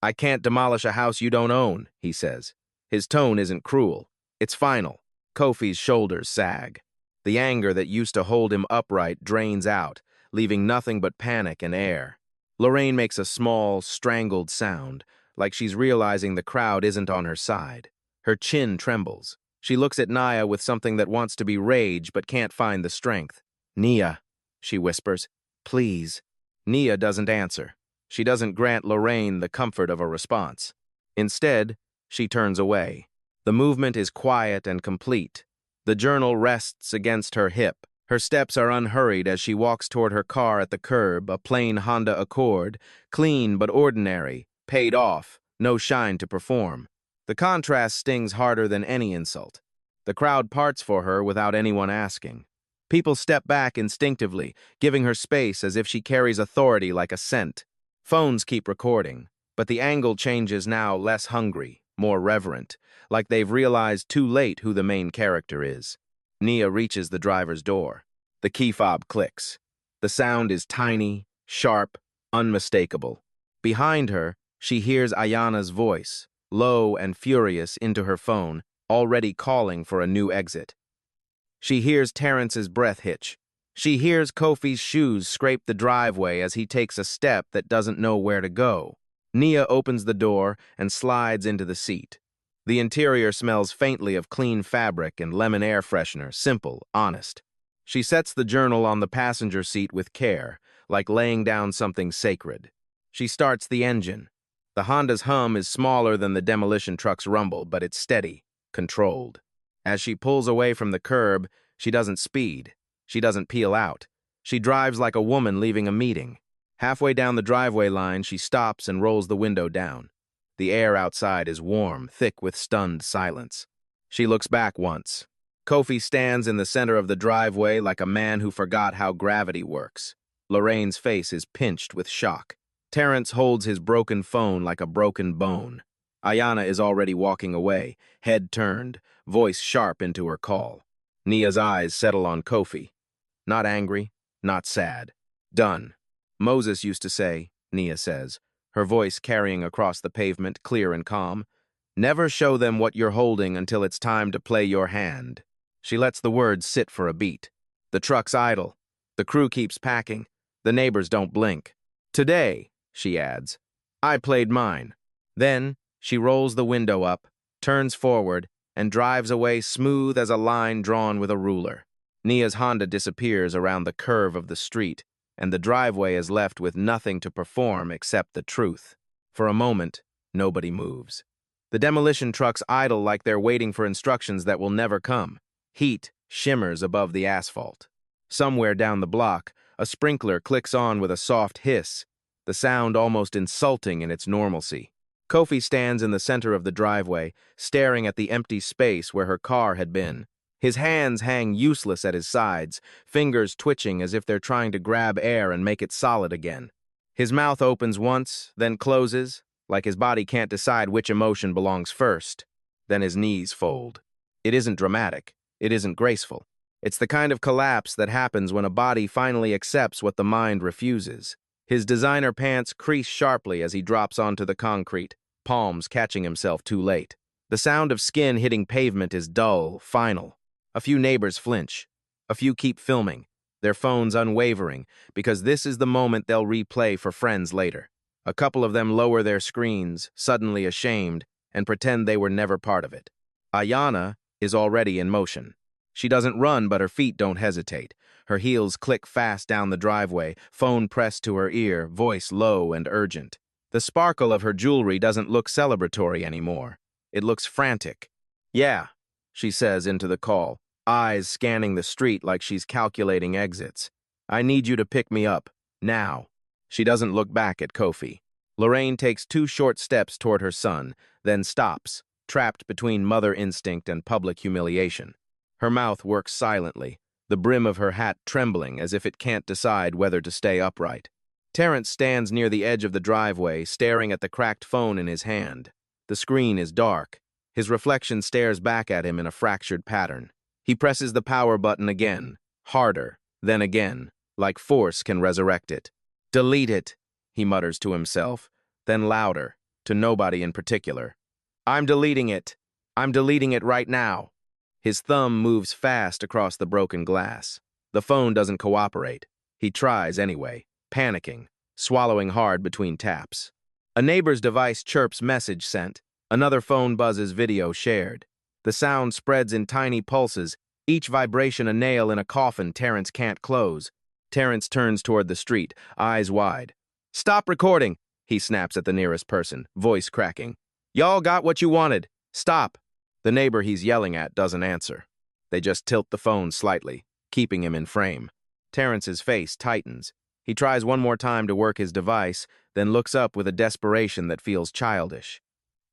"I can't demolish a house you don't own," he says. His tone isn't cruel. It's final. Kofi's shoulders sag. The anger that used to hold him upright drains out, leaving nothing but panic and air. Lorraine makes a small, strangled sound, like she's realizing the crowd isn't on her side. Her chin trembles. She looks at Naya with something that wants to be rage but can't find the strength. "Nia," she whispers, "please." Nia doesn't answer. She doesn't grant Lorraine the comfort of a response. Instead, she turns away. The movement is quiet and complete. The journal rests against her hip. Her steps are unhurried as she walks toward her car at the curb, a plain Honda Accord, clean but ordinary, paid off, no shine to perform. The contrast stings harder than any insult. The crowd parts for her without anyone asking. People step back instinctively, giving her space as if she carries authority like a scent. Phones keep recording, but the angle changes now less hungry, more reverent, like they've realized too late who the main character is. Nia reaches the driver's door. The key fob clicks. The sound is tiny, sharp, unmistakable. Behind her, she hears Ayana's voice, low and furious into her phone, already calling for a new exit. She hears Terrence's breath hitch. She hears Kofi's shoes scrape the driveway as he takes a step that doesn't know where to go. Nia opens the door and slides into the seat. The interior smells faintly of clean fabric and lemon air freshener, simple, honest. She sets the journal on the passenger seat with care, like laying down something sacred. She starts the engine. The Honda's hum is smaller than the demolition truck's rumble, but it's steady, controlled. As she pulls away from the curb, she doesn't speed. She doesn't peel out. She drives like a woman leaving a meeting. Halfway down the driveway line, she stops and rolls the window down. The air outside is warm, thick with stunned silence. She looks back once. Kofi stands in the center of the driveway like a man who forgot how gravity works. Lorraine's face is pinched with shock. Terrence holds his broken phone like a broken bone. Ayana is already walking away, head turned, voice sharp into her call. Nia's eyes settle on Kofi. Not angry, not sad. Done. Moses used to say, Nia says, her voice carrying across the pavement, clear and calm, "Never show them what you're holding until it's time to play your hand." She lets the words sit for a beat. The truck's idle. The crew keeps packing. The neighbors don't blink. "Today," she adds, "I played mine." Then, she rolls the window up, turns forward, and drives away smooth as a line drawn with a ruler. Nia's Honda disappears around the curve of the street, and the driveway is left with nothing to perform except the truth. For a moment, nobody moves. The demolition trucks idle like they're waiting for instructions that will never come. Heat shimmers above the asphalt. Somewhere down the block, a sprinkler clicks on with a soft hiss, the sound almost insulting in its normalcy. Kofi stands in the center of the driveway, staring at the empty space where her car had been. His hands hang useless at his sides, fingers twitching as if they're trying to grab air and make it solid again. His mouth opens once, then closes, like his body can't decide which emotion belongs first. Then his knees fold. It isn't dramatic. It isn't graceful. It's the kind of collapse that happens when a body finally accepts what the mind refuses. His designer pants crease sharply as he drops onto the concrete, palms catching himself too late. The sound of skin hitting pavement is dull, final. A few neighbors flinch. A few keep filming, their phones unwavering, because this is the moment they'll replay for friends later. A couple of them lower their screens, suddenly ashamed, and pretend they were never part of it. Ayana is already in motion. She doesn't run, but her feet don't hesitate. Her heels click fast down the driveway, phone pressed to her ear, voice low and urgent. The sparkle of her jewelry doesn't look celebratory anymore. It looks frantic. "Yeah," she says into the call, eyes scanning the street like she's calculating exits. "I need you to pick me up. Now." She doesn't look back at Kofi. Lorraine takes 2 short steps toward her son, then stops, trapped between mother instinct and public humiliation. Her mouth works silently, the brim of her hat trembling as if it can't decide whether to stay upright. Terrence stands near the edge of the driveway, staring at the cracked phone in his hand. The screen is dark. His reflection stares back at him in a fractured pattern. He presses the power button again, harder, then again, like force can resurrect it. "Delete it," he mutters to himself, then louder, to nobody in particular. "I'm deleting it. I'm deleting it right now." His thumb moves fast across the broken glass. The phone doesn't cooperate. He tries anyway, panicking, swallowing hard between taps. A neighbor's device chirps message sent. Another phone buzzes video shared. The sound spreads in tiny pulses, each vibration a nail in a coffin Terrence can't close. Terrence turns toward the street, eyes wide. "Stop recording," he snaps at the nearest person, voice cracking. "Y'all got what you wanted. Stop." The neighbor he's yelling at doesn't answer. They just tilt the phone slightly, keeping him in frame. Terrence's face tightens. He tries one more time to work his device, then looks up with a desperation that feels childish.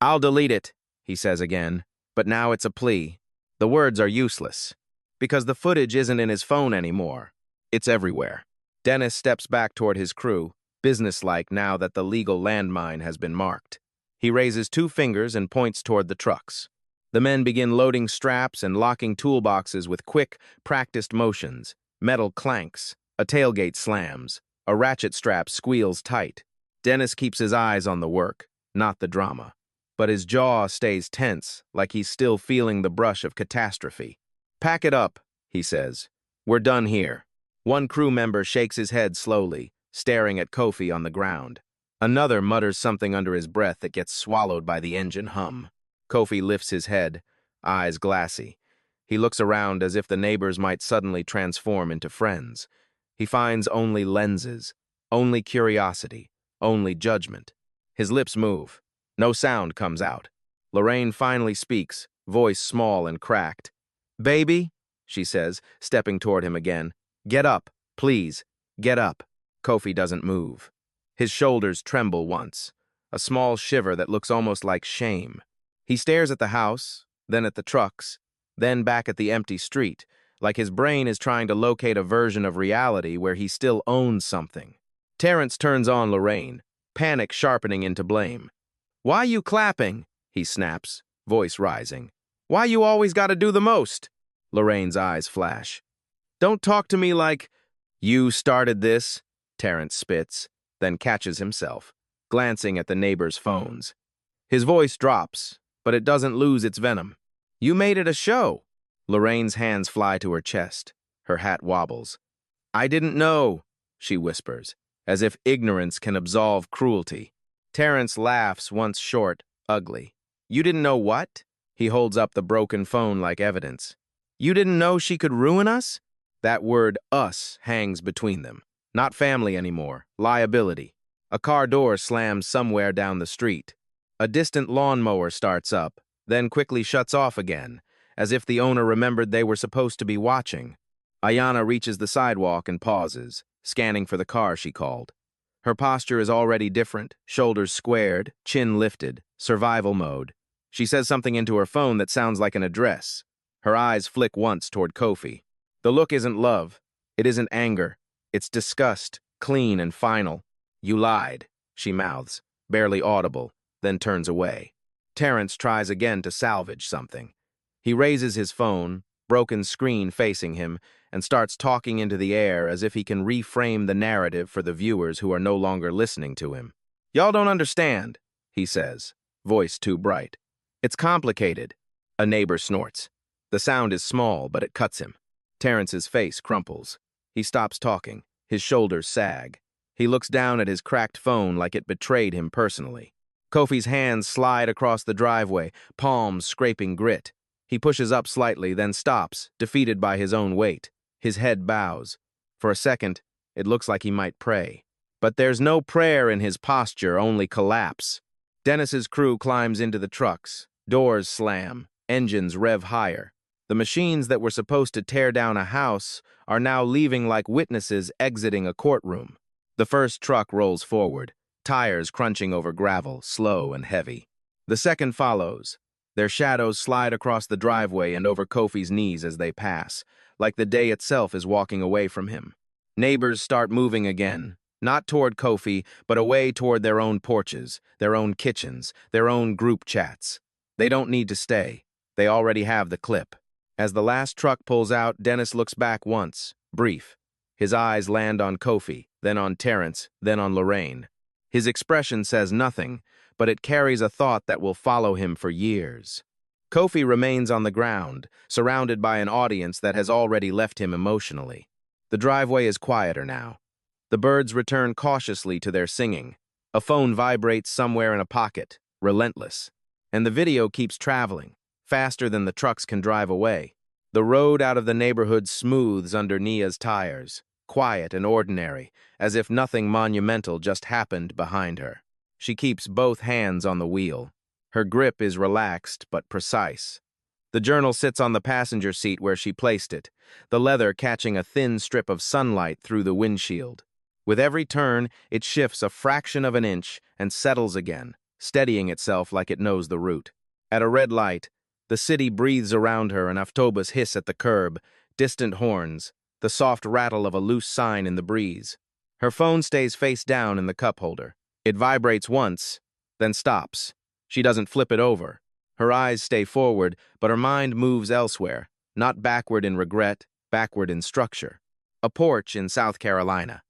"I'll delete it," he says again, but now it's a plea. The words are useless, because the footage isn't in his phone anymore. It's everywhere. Dennis steps back toward his crew, businesslike now that the legal landmine has been marked. He raises 2 fingers and points toward the trucks. The men begin loading straps and locking toolboxes with quick, practiced motions. Metal clanks, a tailgate slams, a ratchet strap squeals tight. Dennis keeps his eyes on the work, not the drama. But his jaw stays tense, like he's still feeling the brush of catastrophe. "Pack it up," he says. "We're done here." One crew member shakes his head slowly, staring at Kofi on the ground. Another mutters something under his breath that gets swallowed by the engine hum. Kofi lifts his head, eyes glassy. He looks around as if the neighbors might suddenly transform into friends. He finds only lenses, only curiosity, only judgment. His lips move. No sound comes out. Lorraine finally speaks, voice small and cracked. "Baby," she says, stepping toward him again. "Get up, please. Get up." Kofi doesn't move. His shoulders tremble once, a small shiver that looks almost like shame. He stares at the house, then at the trucks, then back at the empty street, like his brain is trying to locate a version of reality where he still owns something. Terrence turns on Lorraine, panic sharpening into blame. "Why you clapping?" he snaps, voice rising. "Why you always gotta do the most?" Lorraine's eyes flash. "Don't talk to me like—" "You started this," Terrence spits, then catches himself, glancing at the neighbors' phones. His voice drops, but it doesn't lose its venom. "You made it a show." Lorraine's hands fly to her chest. Her hat wobbles. "I didn't know," she whispers, as if ignorance can absolve cruelty. Terrence laughs once short, ugly. "You didn't know what?" He holds up the broken phone like evidence. "You didn't know she could ruin us?" That word us hangs between them. Not family anymore, liability. A car door slams somewhere down the street. A distant lawnmower starts up, then quickly shuts off again, as if the owner remembered they were supposed to be watching. Ayana reaches the sidewalk and pauses, scanning for the car she called. Her posture is already different, shoulders squared, chin lifted, survival mode. She says something into her phone that sounds like an address. Her eyes flick once toward Kofi. The look isn't love. It isn't anger. It's disgust, clean and final. "You lied," she mouths, barely audible, then turns away. Terrence tries again to salvage something. He raises his phone, broken screen facing him, and starts talking into the air as if he can reframe the narrative for the viewers who are no longer listening to him. "Y'all don't understand," he says, voice too bright. "It's complicated." A neighbor snorts. The sound is small, but it cuts him. Terrence's face crumples. He stops talking. His shoulders sag. He looks down at his cracked phone like it betrayed him personally. Kofi's hands slide across the driveway, palms scraping grit. He pushes up slightly, then stops, defeated by his own weight. His head bows. For a second, it looks like he might pray. But there's no prayer in his posture, only collapse. Dennis's crew climbs into the trucks. Doors slam. Engines rev higher. The machines that were supposed to tear down a house are now leaving like witnesses exiting a courtroom. The first truck rolls forward, tires crunching over gravel, slow and heavy. The second follows. Their shadows slide across the driveway and over Kofi's knees as they pass, like the day itself is walking away from him. Neighbors start moving again, not toward Kofi, but away toward their own porches, their own kitchens, their own group chats. They don't need to stay. They already have the clip. As the last truck pulls out, Dennis looks back once, brief. His eyes land on Kofi, then on Terrence, then on Lorraine. His expression says nothing, but it carries a thought that will follow him for years. Kofi remains on the ground, surrounded by an audience that has already left him emotionally. The driveway is quieter now. The birds return cautiously to their singing. A phone vibrates somewhere in a pocket, relentless. And the video keeps traveling, faster than the trucks can drive away. The road out of the neighborhood smooths under Nia's tires, quiet and ordinary, as if nothing monumental just happened behind her. She keeps both hands on the wheel. Her grip is relaxed but precise. The journal sits on the passenger seat where she placed it, the leather catching a thin strip of sunlight through the windshield. With every turn, it shifts a fraction of an inch and settles again, steadying itself like it knows the route. At a red light, the city breathes around her, and autobus hiss at the curb, distant horns, the soft rattle of a loose sign in the breeze. Her phone stays face down in the cup holder. It vibrates once, then stops. She doesn't flip it over. Her eyes stay forward, but her mind moves elsewhere, not backward in regret, backward in structure. A porch in South Carolina.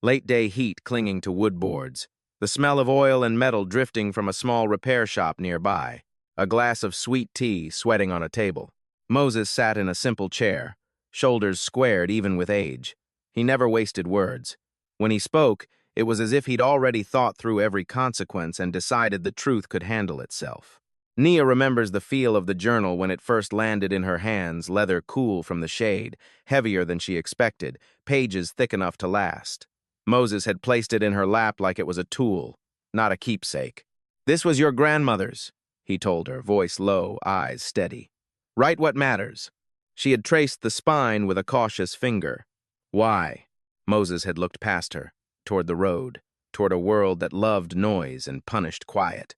Late-day heat clinging to wood boards. The smell of oil and metal drifting from a small repair shop nearby. A glass of sweet tea sweating on a table. Moses sat in a simple chair, shoulders squared even with age. He never wasted words. When he spoke, it was as if he'd already thought through every consequence and decided the truth could handle itself. Nia remembers the feel of the journal when it first landed in her hands, leather cool from the shade, heavier than she expected, pages thick enough to last. Moses had placed it in her lap like it was a tool, not a keepsake. "This was your grandmother's," he told her, voice low, eyes steady. "Write what matters." She had traced the spine with a cautious finger. Why? Moses had looked past her, toward the road, toward a world that loved noise and punished quiet.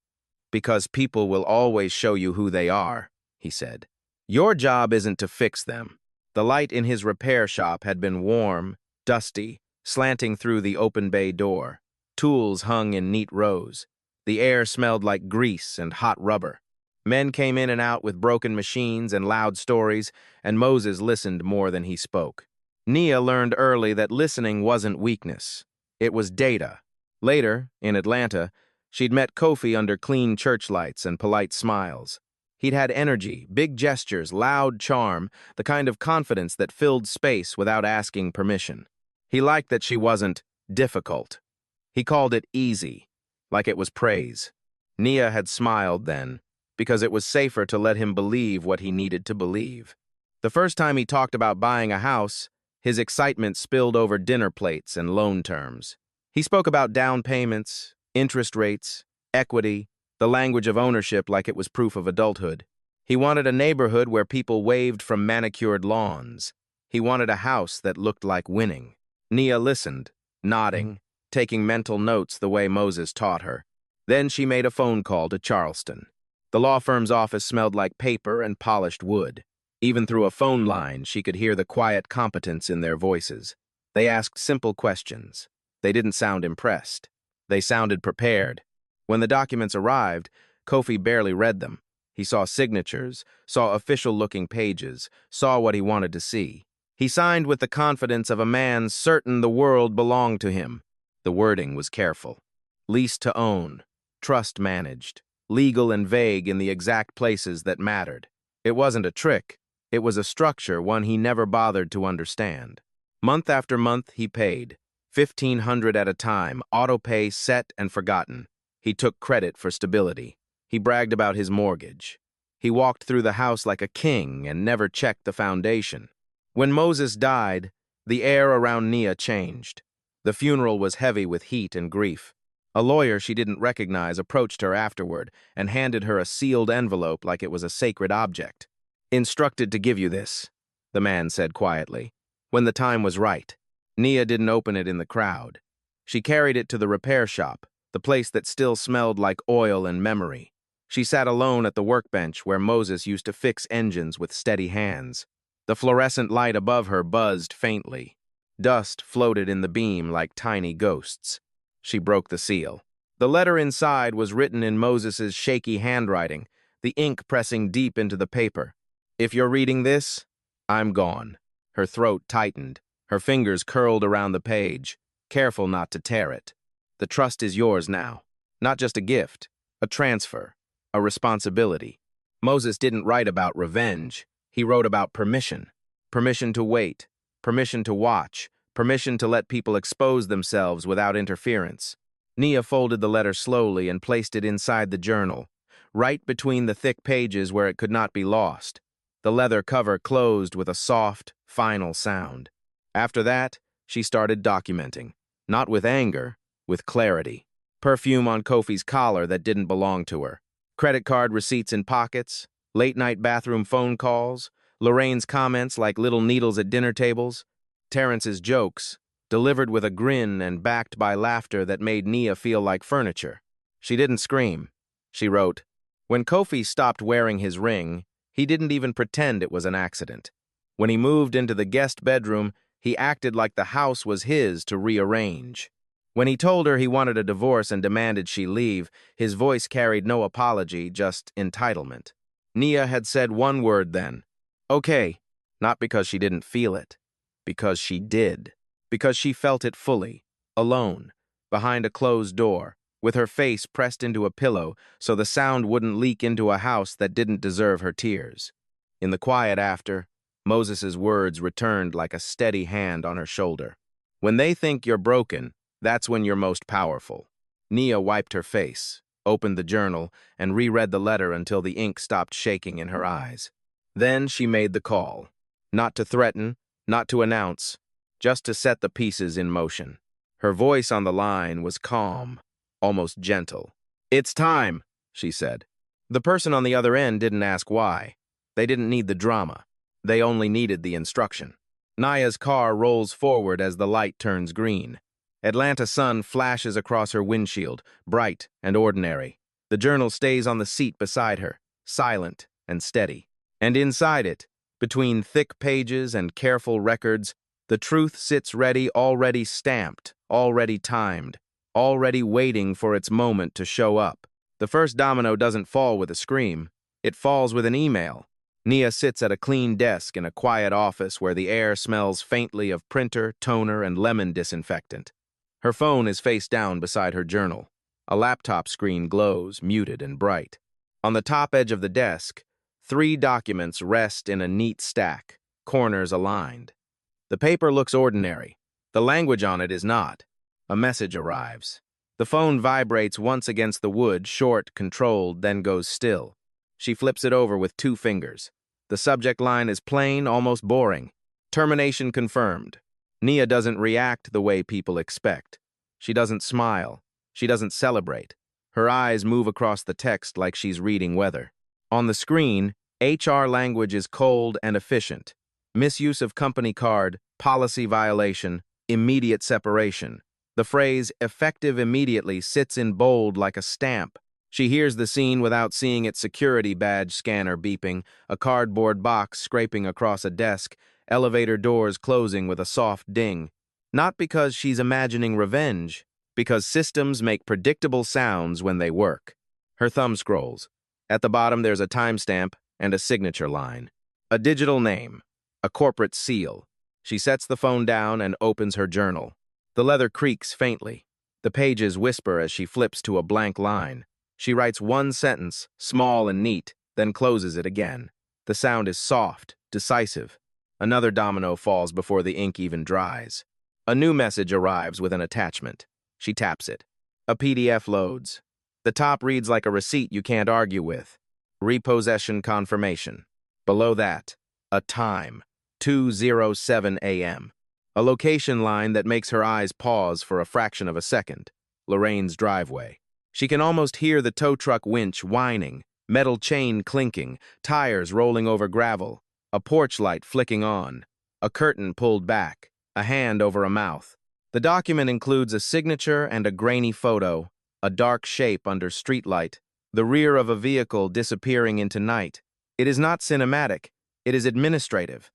"Because people will always show you who they are," he said. "Your job isn't to fix them." The light in his repair shop had been warm, dusty, slanting through the open bay door. Tools hung in neat rows. The air smelled like grease and hot rubber. Men came in and out with broken machines and loud stories, and Moses listened more than he spoke. Nia learned early that listening wasn't weakness. It was data. Later, in Atlanta, she'd met Kofi under clean church lights and polite smiles. He'd had energy, big gestures, loud charm, the kind of confidence that filled space without asking permission. He liked that she wasn't difficult. He called it easy, like it was praise. Nia had smiled then, because it was safer to let him believe what he needed to believe. The first time he talked about buying a house, his excitement spilled over dinner plates and loan terms. He spoke about down payments, interest rates, equity, the language of ownership like it was proof of adulthood. He wanted a neighborhood where people waved from manicured lawns. He wanted a house that looked like winning. Nia listened, nodding, taking mental notes the way Moses taught her. Then she made a phone call to Charleston. The law firm's office smelled like paper and polished wood. Even through a phone line, she could hear the quiet competence in their voices. They asked simple questions. They didn't sound impressed. They sounded prepared. When the documents arrived, Kofi barely read them. He saw signatures, saw official-looking pages, saw what he wanted to see. He signed with the confidence of a man certain the world belonged to him. The wording was careful. Lease to own, trust managed, legal and vague in the exact places that mattered. It wasn't a trick. It was a structure, one he never bothered to understand. Month after month, he paid. 1,500 at a time, auto-pay set and forgotten. He took credit for stability. He bragged about his mortgage. He walked through the house like a king and never checked the foundation. When Moses died, the air around Nia changed. The funeral was heavy with heat and grief. A lawyer she didn't recognize approached her afterward and handed her a sealed envelope like it was a sacred object. "Instructed to give you this," the man said quietly, "when the time was right." Nia didn't open it in the crowd. She carried it to the repair shop, the place that still smelled like oil and memory. She sat alone at the workbench where Moses used to fix engines with steady hands. The fluorescent light above her buzzed faintly. Dust floated in the beam like tiny ghosts. She broke the seal. The letter inside was written in Moses's shaky handwriting, the ink pressing deep into the paper. "If you're reading this, I'm gone." Her throat tightened. Her fingers curled around the page, careful not to tear it. "The trust is yours now. Not just a gift, a transfer, a responsibility." Moses didn't write about revenge. He wrote about permission. Permission to wait. Permission to watch. Permission to let people expose themselves without interference. Nia folded the letter slowly and placed it inside the journal, right between the thick pages where it could not be lost. The leather cover closed with a soft, final sound. After that, she started documenting, not with anger, with clarity. Perfume on Kofi's collar that didn't belong to her. Credit card receipts in pockets. Late-night bathroom phone calls. Lorraine's comments like little needles at dinner tables. Terrence's jokes, delivered with a grin and backed by laughter that made Nia feel like furniture. She didn't scream. She wrote, "When Kofi stopped wearing his ring, he didn't even pretend it was an accident. When he moved into the guest bedroom, he acted like the house was his to rearrange. When he told her he wanted a divorce and demanded she leave, his voice carried no apology, just entitlement." Nia had said one word then. Okay, not because she didn't feel it. Because she did. Because she felt it fully, alone, behind a closed door, with her face pressed into a pillow so the sound wouldn't leak into a house that didn't deserve her tears. In the quiet after, Moses's words returned like a steady hand on her shoulder. "When they think you're broken, that's when you're most powerful." Nia wiped her face, opened the journal, and reread the letter until the ink stopped shaking in her eyes. Then she made the call. Not to threaten, not to announce, just to set the pieces in motion. Her voice on the line was calm, almost gentle. "It's time," she said. The person on the other end didn't ask why. They didn't need the drama. They only needed the instruction. Nia's car rolls forward as the light turns green. Atlanta sun flashes across her windshield, bright and ordinary. The journal stays on the seat beside her, silent and steady. And inside it, between thick pages and careful records, the truth sits ready, already stamped, already timed, already waiting for its moment to show up. The first domino doesn't fall with a scream. It falls with an email. Nia sits at a clean desk in a quiet office where the air smells faintly of printer, toner, and lemon disinfectant. Her phone is face down beside her journal. A laptop screen glows, muted and bright. On the top edge of the desk, 3 documents rest in a neat stack, corners aligned. The paper looks ordinary. The language on it is not. A message arrives. The phone vibrates once against the wood, short, controlled, then goes still. She flips it over with 2 fingers. The subject line is plain, almost boring. Termination confirmed. Nia doesn't react the way people expect. She doesn't smile. She doesn't celebrate. Her eyes move across the text like she's reading weather. On the screen, HR language is cold and efficient. Misuse of company card, policy violation, immediate separation. The phrase "effective immediately" sits in bold like a stamp. She hears the scene without seeing its security badge scanner beeping, a cardboard box scraping across a desk, elevator doors closing with a soft ding. Not because she's imagining revenge, because systems make predictable sounds when they work. Her thumb scrolls. At the bottom there's a timestamp and a signature line. A digital name. A corporate seal. She sets the phone down and opens her journal. The leather creaks faintly. The pages whisper as she flips to a blank line. She writes one sentence, small and neat, then closes it again. The sound is soft, decisive. Another domino falls before the ink even dries. A new message arrives with an attachment. She taps it. A PDF loads. The top reads like a receipt you can't argue with. Repossession confirmation. Below that, a time, 2:07 a.m. A location line that makes her eyes pause for a fraction of a second. Lorraine's driveway. She can almost hear the tow truck winch whining, metal chain clinking, tires rolling over gravel, a porch light flicking on, a curtain pulled back, a hand over a mouth. The document includes a signature and a grainy photo, a dark shape under streetlight, the rear of a vehicle disappearing into night. It is not cinematic, it is administrative.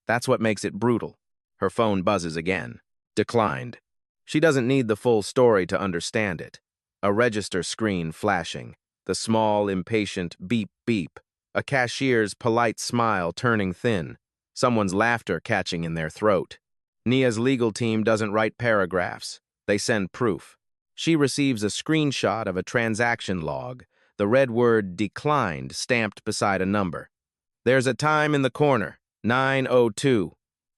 That's what makes it brutal. Her phone buzzes again. Declined. She doesn't need the full story to understand it. A register screen flashing, the small, impatient beep beep, a cashier's polite smile turning thin, someone's laughter catching in their throat. Nia's legal team doesn't write paragraphs. They send proof. She receives a screenshot of a transaction log, the red word declined stamped beside a number. There's a time in the corner, 9:02,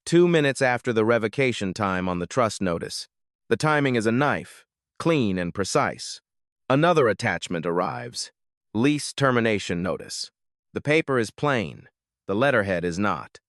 2 minutes after the revocation time on the trust notice. The timing is a knife, clean and precise. Another attachment arrives. Lease termination notice. The paper is plain. The letterhead is not.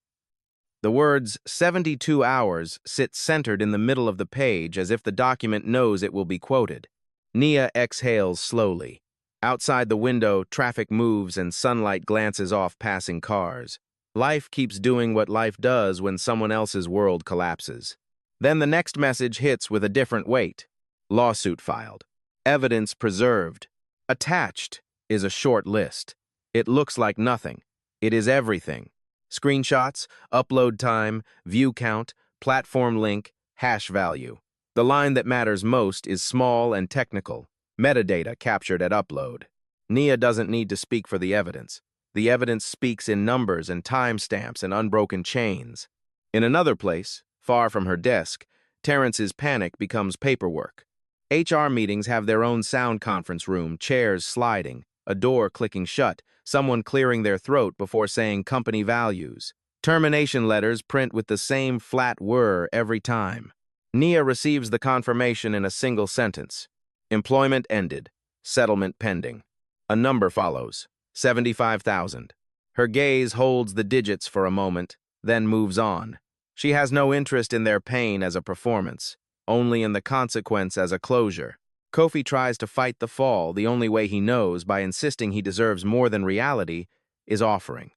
The words 72 hours sit centered in the middle of the page as if the document knows it will be quoted. Nia exhales slowly. Outside the window, traffic moves and sunlight glances off passing cars. Life keeps doing what life does when someone else's world collapses. Then the next message hits with a different weight. Lawsuit filed. Evidence preserved. Attached is a short list. It looks like nothing. It is everything. Screenshots, upload time, view count, platform link, hash value. The line that matters most is small and technical. Metadata captured at upload. Nia doesn't need to speak for the evidence. The evidence speaks in numbers and timestamps and unbroken chains. In another place, far from her desk, Terrence's panic becomes paperwork. HR meetings have their own sound conference room, chairs sliding, a door clicking shut, someone clearing their throat before saying company values. Termination letters print with the same flat whir every time. Nia receives the confirmation in a single sentence. Employment ended. Settlement pending. A number follows. 75,000. Her gaze holds the digits for a moment, then moves on. She has no interest in their pain as a performance, only in the consequence as a closure. Kofi tries to fight the fall the only way he knows by insisting he deserves more than reality is offering.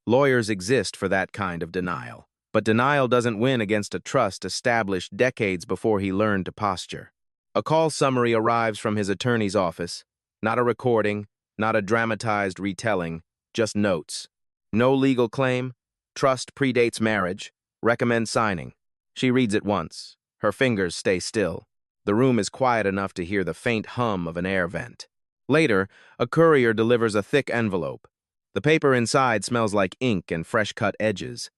Lawyers exist for that kind of denial, but denial doesn't win against a trust established decades before he learned to posture. A call summary arrives from his attorney's office, not a recording, not a dramatized retelling, just notes. No legal claim, trust predates marriage, recommend signing. She reads it once. Her fingers stay still. The room is quiet enough to hear the faint hum of an air vent. Later, a courier delivers a thick envelope. The paper inside smells like ink and fresh-cut edges.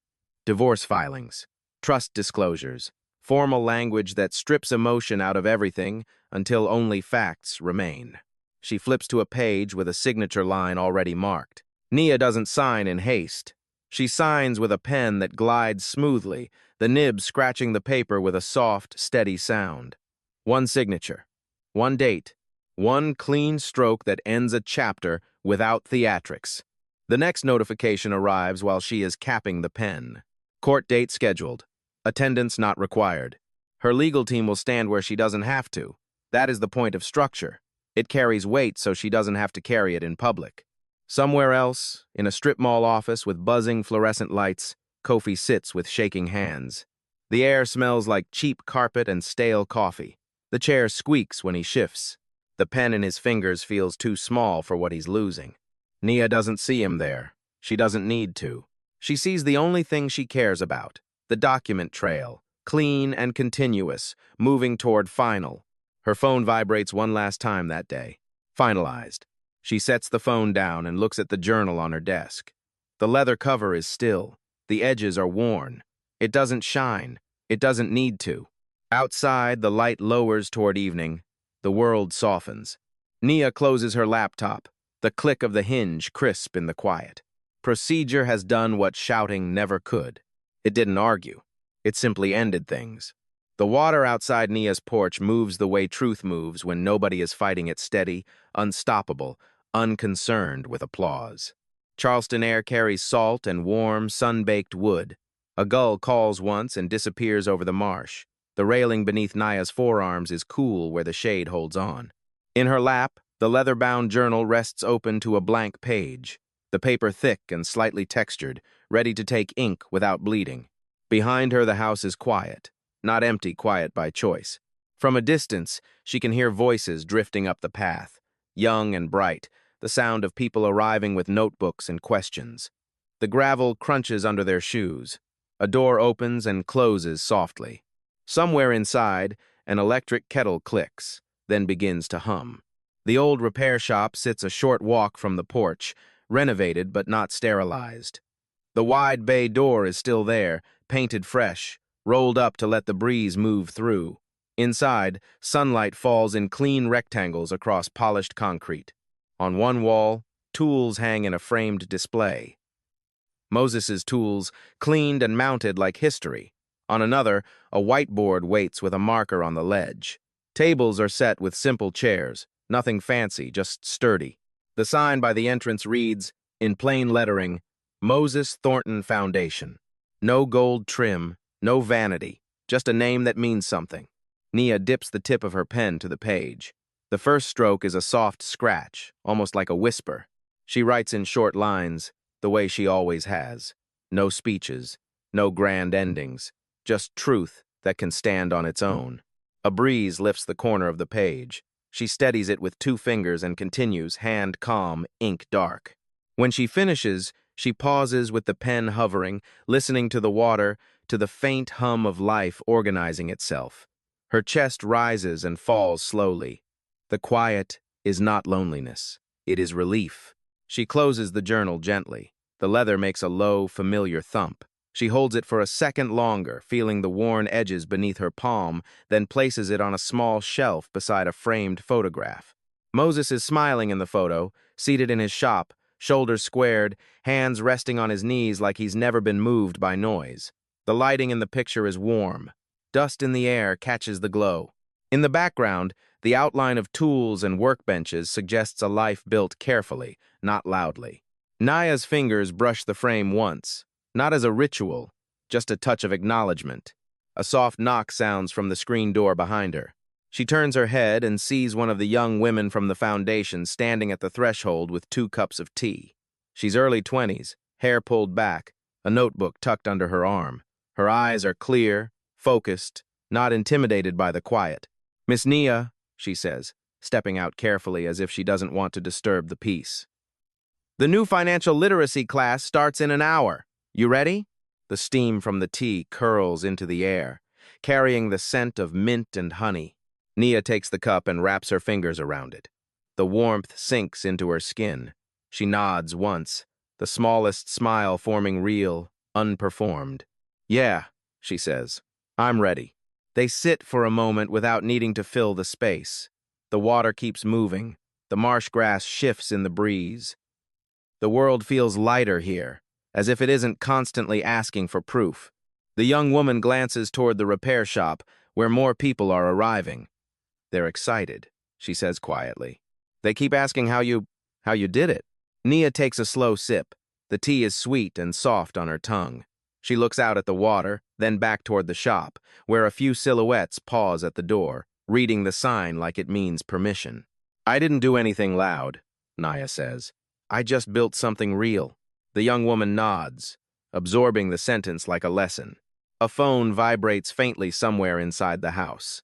Divorce filings, trust disclosures, formal language that strips emotion out of everything until only facts remain. She flips to a page with a signature line already marked. Nia doesn't sign in haste. She signs with a pen that glides smoothly, the nib scratching the paper with a soft, steady sound. One signature, one date, one clean stroke that ends a chapter without theatrics. The next notification arrives while she is capping the pen. Court date scheduled. Attendance not required. Her legal team will stand where she doesn't have to. That is the point of structure. It carries weight so she doesn't have to carry it in public. Somewhere else, in a strip mall office with buzzing fluorescent lights, Kofi sits with shaking hands. The air smells like cheap carpet and stale coffee. The chair squeaks when he shifts. The pen in his fingers feels too small for what he's losing. Nia doesn't see him there. She doesn't need to. She sees the only thing she cares about, the document trail, clean and continuous, moving toward final. Her phone vibrates one last time that day. Finalized. She sets the phone down and looks at the journal on her desk. The leather cover is still. The edges are worn. It doesn't shine. It doesn't need to. Outside, the light lowers toward evening. The world softens. Nia closes her laptop, the click of the hinge crisp in the quiet. Procedure has done what shouting never could. It didn't argue. It simply ended things. The water outside Nia's porch moves the way truth moves when nobody is fighting it steady, unstoppable, unconcerned with applause. Charleston air carries salt and warm, sun-baked wood. A gull calls once and disappears over the marsh. The railing beneath Nia's forearms is cool where the shade holds on. In her lap, the leather-bound journal rests open to a blank page, the paper thick and slightly textured, ready to take ink without bleeding. Behind her, the house is quiet, not empty, quiet by choice. From a distance, she can hear voices drifting up the path, young and bright, the sound of people arriving with notebooks and questions. The gravel crunches under their shoes. A door opens and closes softly. Somewhere inside, an electric kettle clicks, then begins to hum. The old repair shop sits a short walk from the porch, renovated but not sterilized. The wide bay door is still there, painted fresh, rolled up to let the breeze move through. Inside, sunlight falls in clean rectangles across polished concrete. On one wall, tools hang in a framed display. Moses's tools, cleaned and mounted like history. On another, a whiteboard waits with a marker on the ledge. Tables are set with simple chairs, nothing fancy, just sturdy. The sign by the entrance reads, in plain lettering, Moses Thornton Foundation. No gold trim, no vanity, just a name that means something. Nia dips the tip of her pen to the page. The first stroke is a soft scratch, almost like a whisper. She writes in short lines, the way she always has. No speeches, no grand endings, just truth that can stand on its own. A breeze lifts the corner of the page. She steadies it with 2 fingers and continues, hand calm, ink dark. When she finishes, she pauses with the pen hovering, listening to the water, to the faint hum of life organizing itself. Her chest rises and falls slowly. The quiet is not loneliness. It is relief. She closes the journal gently. The leather makes a low, familiar thump. She holds it for a second longer, feeling the worn edges beneath her palm, then places it on a small shelf beside a framed photograph. Moses is smiling in the photo, seated in his shop, shoulders squared, hands resting on his knees like he's never been moved by noise. The lighting in the picture is warm. Dust in the air catches the glow. In the background, the outline of tools and workbenches suggests a life built carefully, not loudly. Nia's fingers brush the frame once, not as a ritual, just a touch of acknowledgement. A soft knock sounds from the screen door behind her. She turns her head and sees one of the young women from the foundation standing at the threshold with 2 cups of tea. She's early 20s, hair pulled back, a notebook tucked under her arm. Her eyes are clear, focused, not intimidated by the quiet. "Miss Nia," she says, stepping out carefully as if she doesn't want to disturb the peace. "The new financial literacy class starts in an hour. You ready?" The steam from the tea curls into the air, carrying the scent of mint and honey. Nia takes the cup and wraps her fingers around it. The warmth sinks into her skin. She nods once, the smallest smile forming real, unperformed. "Yeah," she says, "I'm ready." They sit for a moment without needing to fill the space. The water keeps moving. The marsh grass shifts in the breeze. The world feels lighter here, as if it isn't constantly asking for proof. The young woman glances toward the repair shop, where more people are arriving. "They're excited," she says quietly. "They keep asking how you did it." Nia takes a slow sip. The tea is sweet and soft on her tongue. She looks out at the water, then back toward the shop, where a few silhouettes pause at the door, reading the sign like it means permission. "I didn't do anything loud," Nia says. "I just built something real." The young woman nods, absorbing the sentence like a lesson. A phone vibrates faintly somewhere inside the house.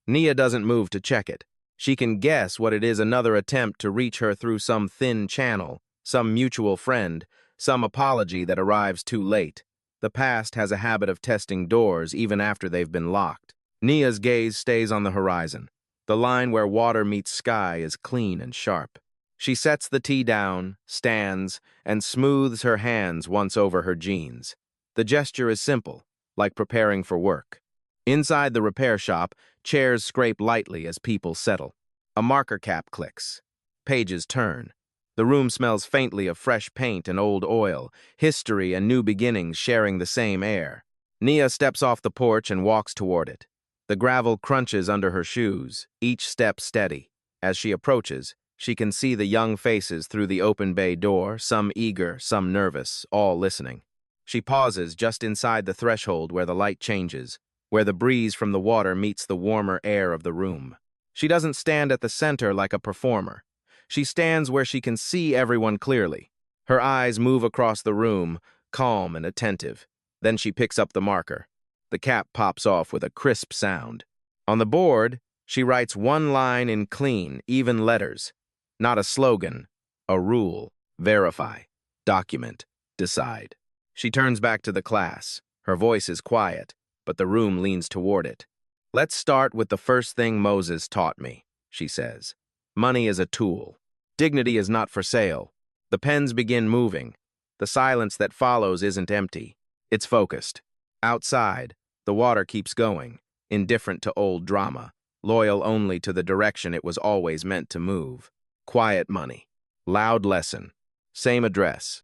Nia doesn't move to check it. She can guess what it is, another attempt to reach her through some thin channel, some mutual friend, some apology that arrives too late. The past has a habit of testing doors even after they've been locked. Nia's gaze stays on the horizon. The line where water meets sky is clean and sharp. She sets the tea down, stands, and smooths her hands once over her jeans. The gesture is simple, like preparing for work. Inside the repair shop, chairs scrape lightly as people settle. A marker cap clicks. Pages turn. The room smells faintly of fresh paint and old oil, history and new beginnings sharing the same air. Nia steps off the porch and walks toward it. The gravel crunches under her shoes, each step steady. As she approaches, she can see the young faces through the open bay door, some eager, some nervous, all listening. She pauses just inside the threshold where the light changes, where the breeze from the water meets the warmer air of the room. She doesn't stand at the center like a performer. She stands where she can see everyone clearly. Her eyes move across the room, calm and attentive. Then she picks up the marker. The cap pops off with a crisp sound. On the board, she writes one line in clean, even letters. Not a slogan, a rule. Verify, document, decide. She turns back to the class. Her voice is quiet, but the room leans toward it. Let's start with the first thing Moses taught me, she says. Money is a tool. Dignity is not for sale. The pens begin moving. The silence that follows isn't empty. It's focused. Outside, the water keeps going, indifferent to old drama, loyal only to the direction it was always meant to move. Quiet money. Loud lesson. Same address.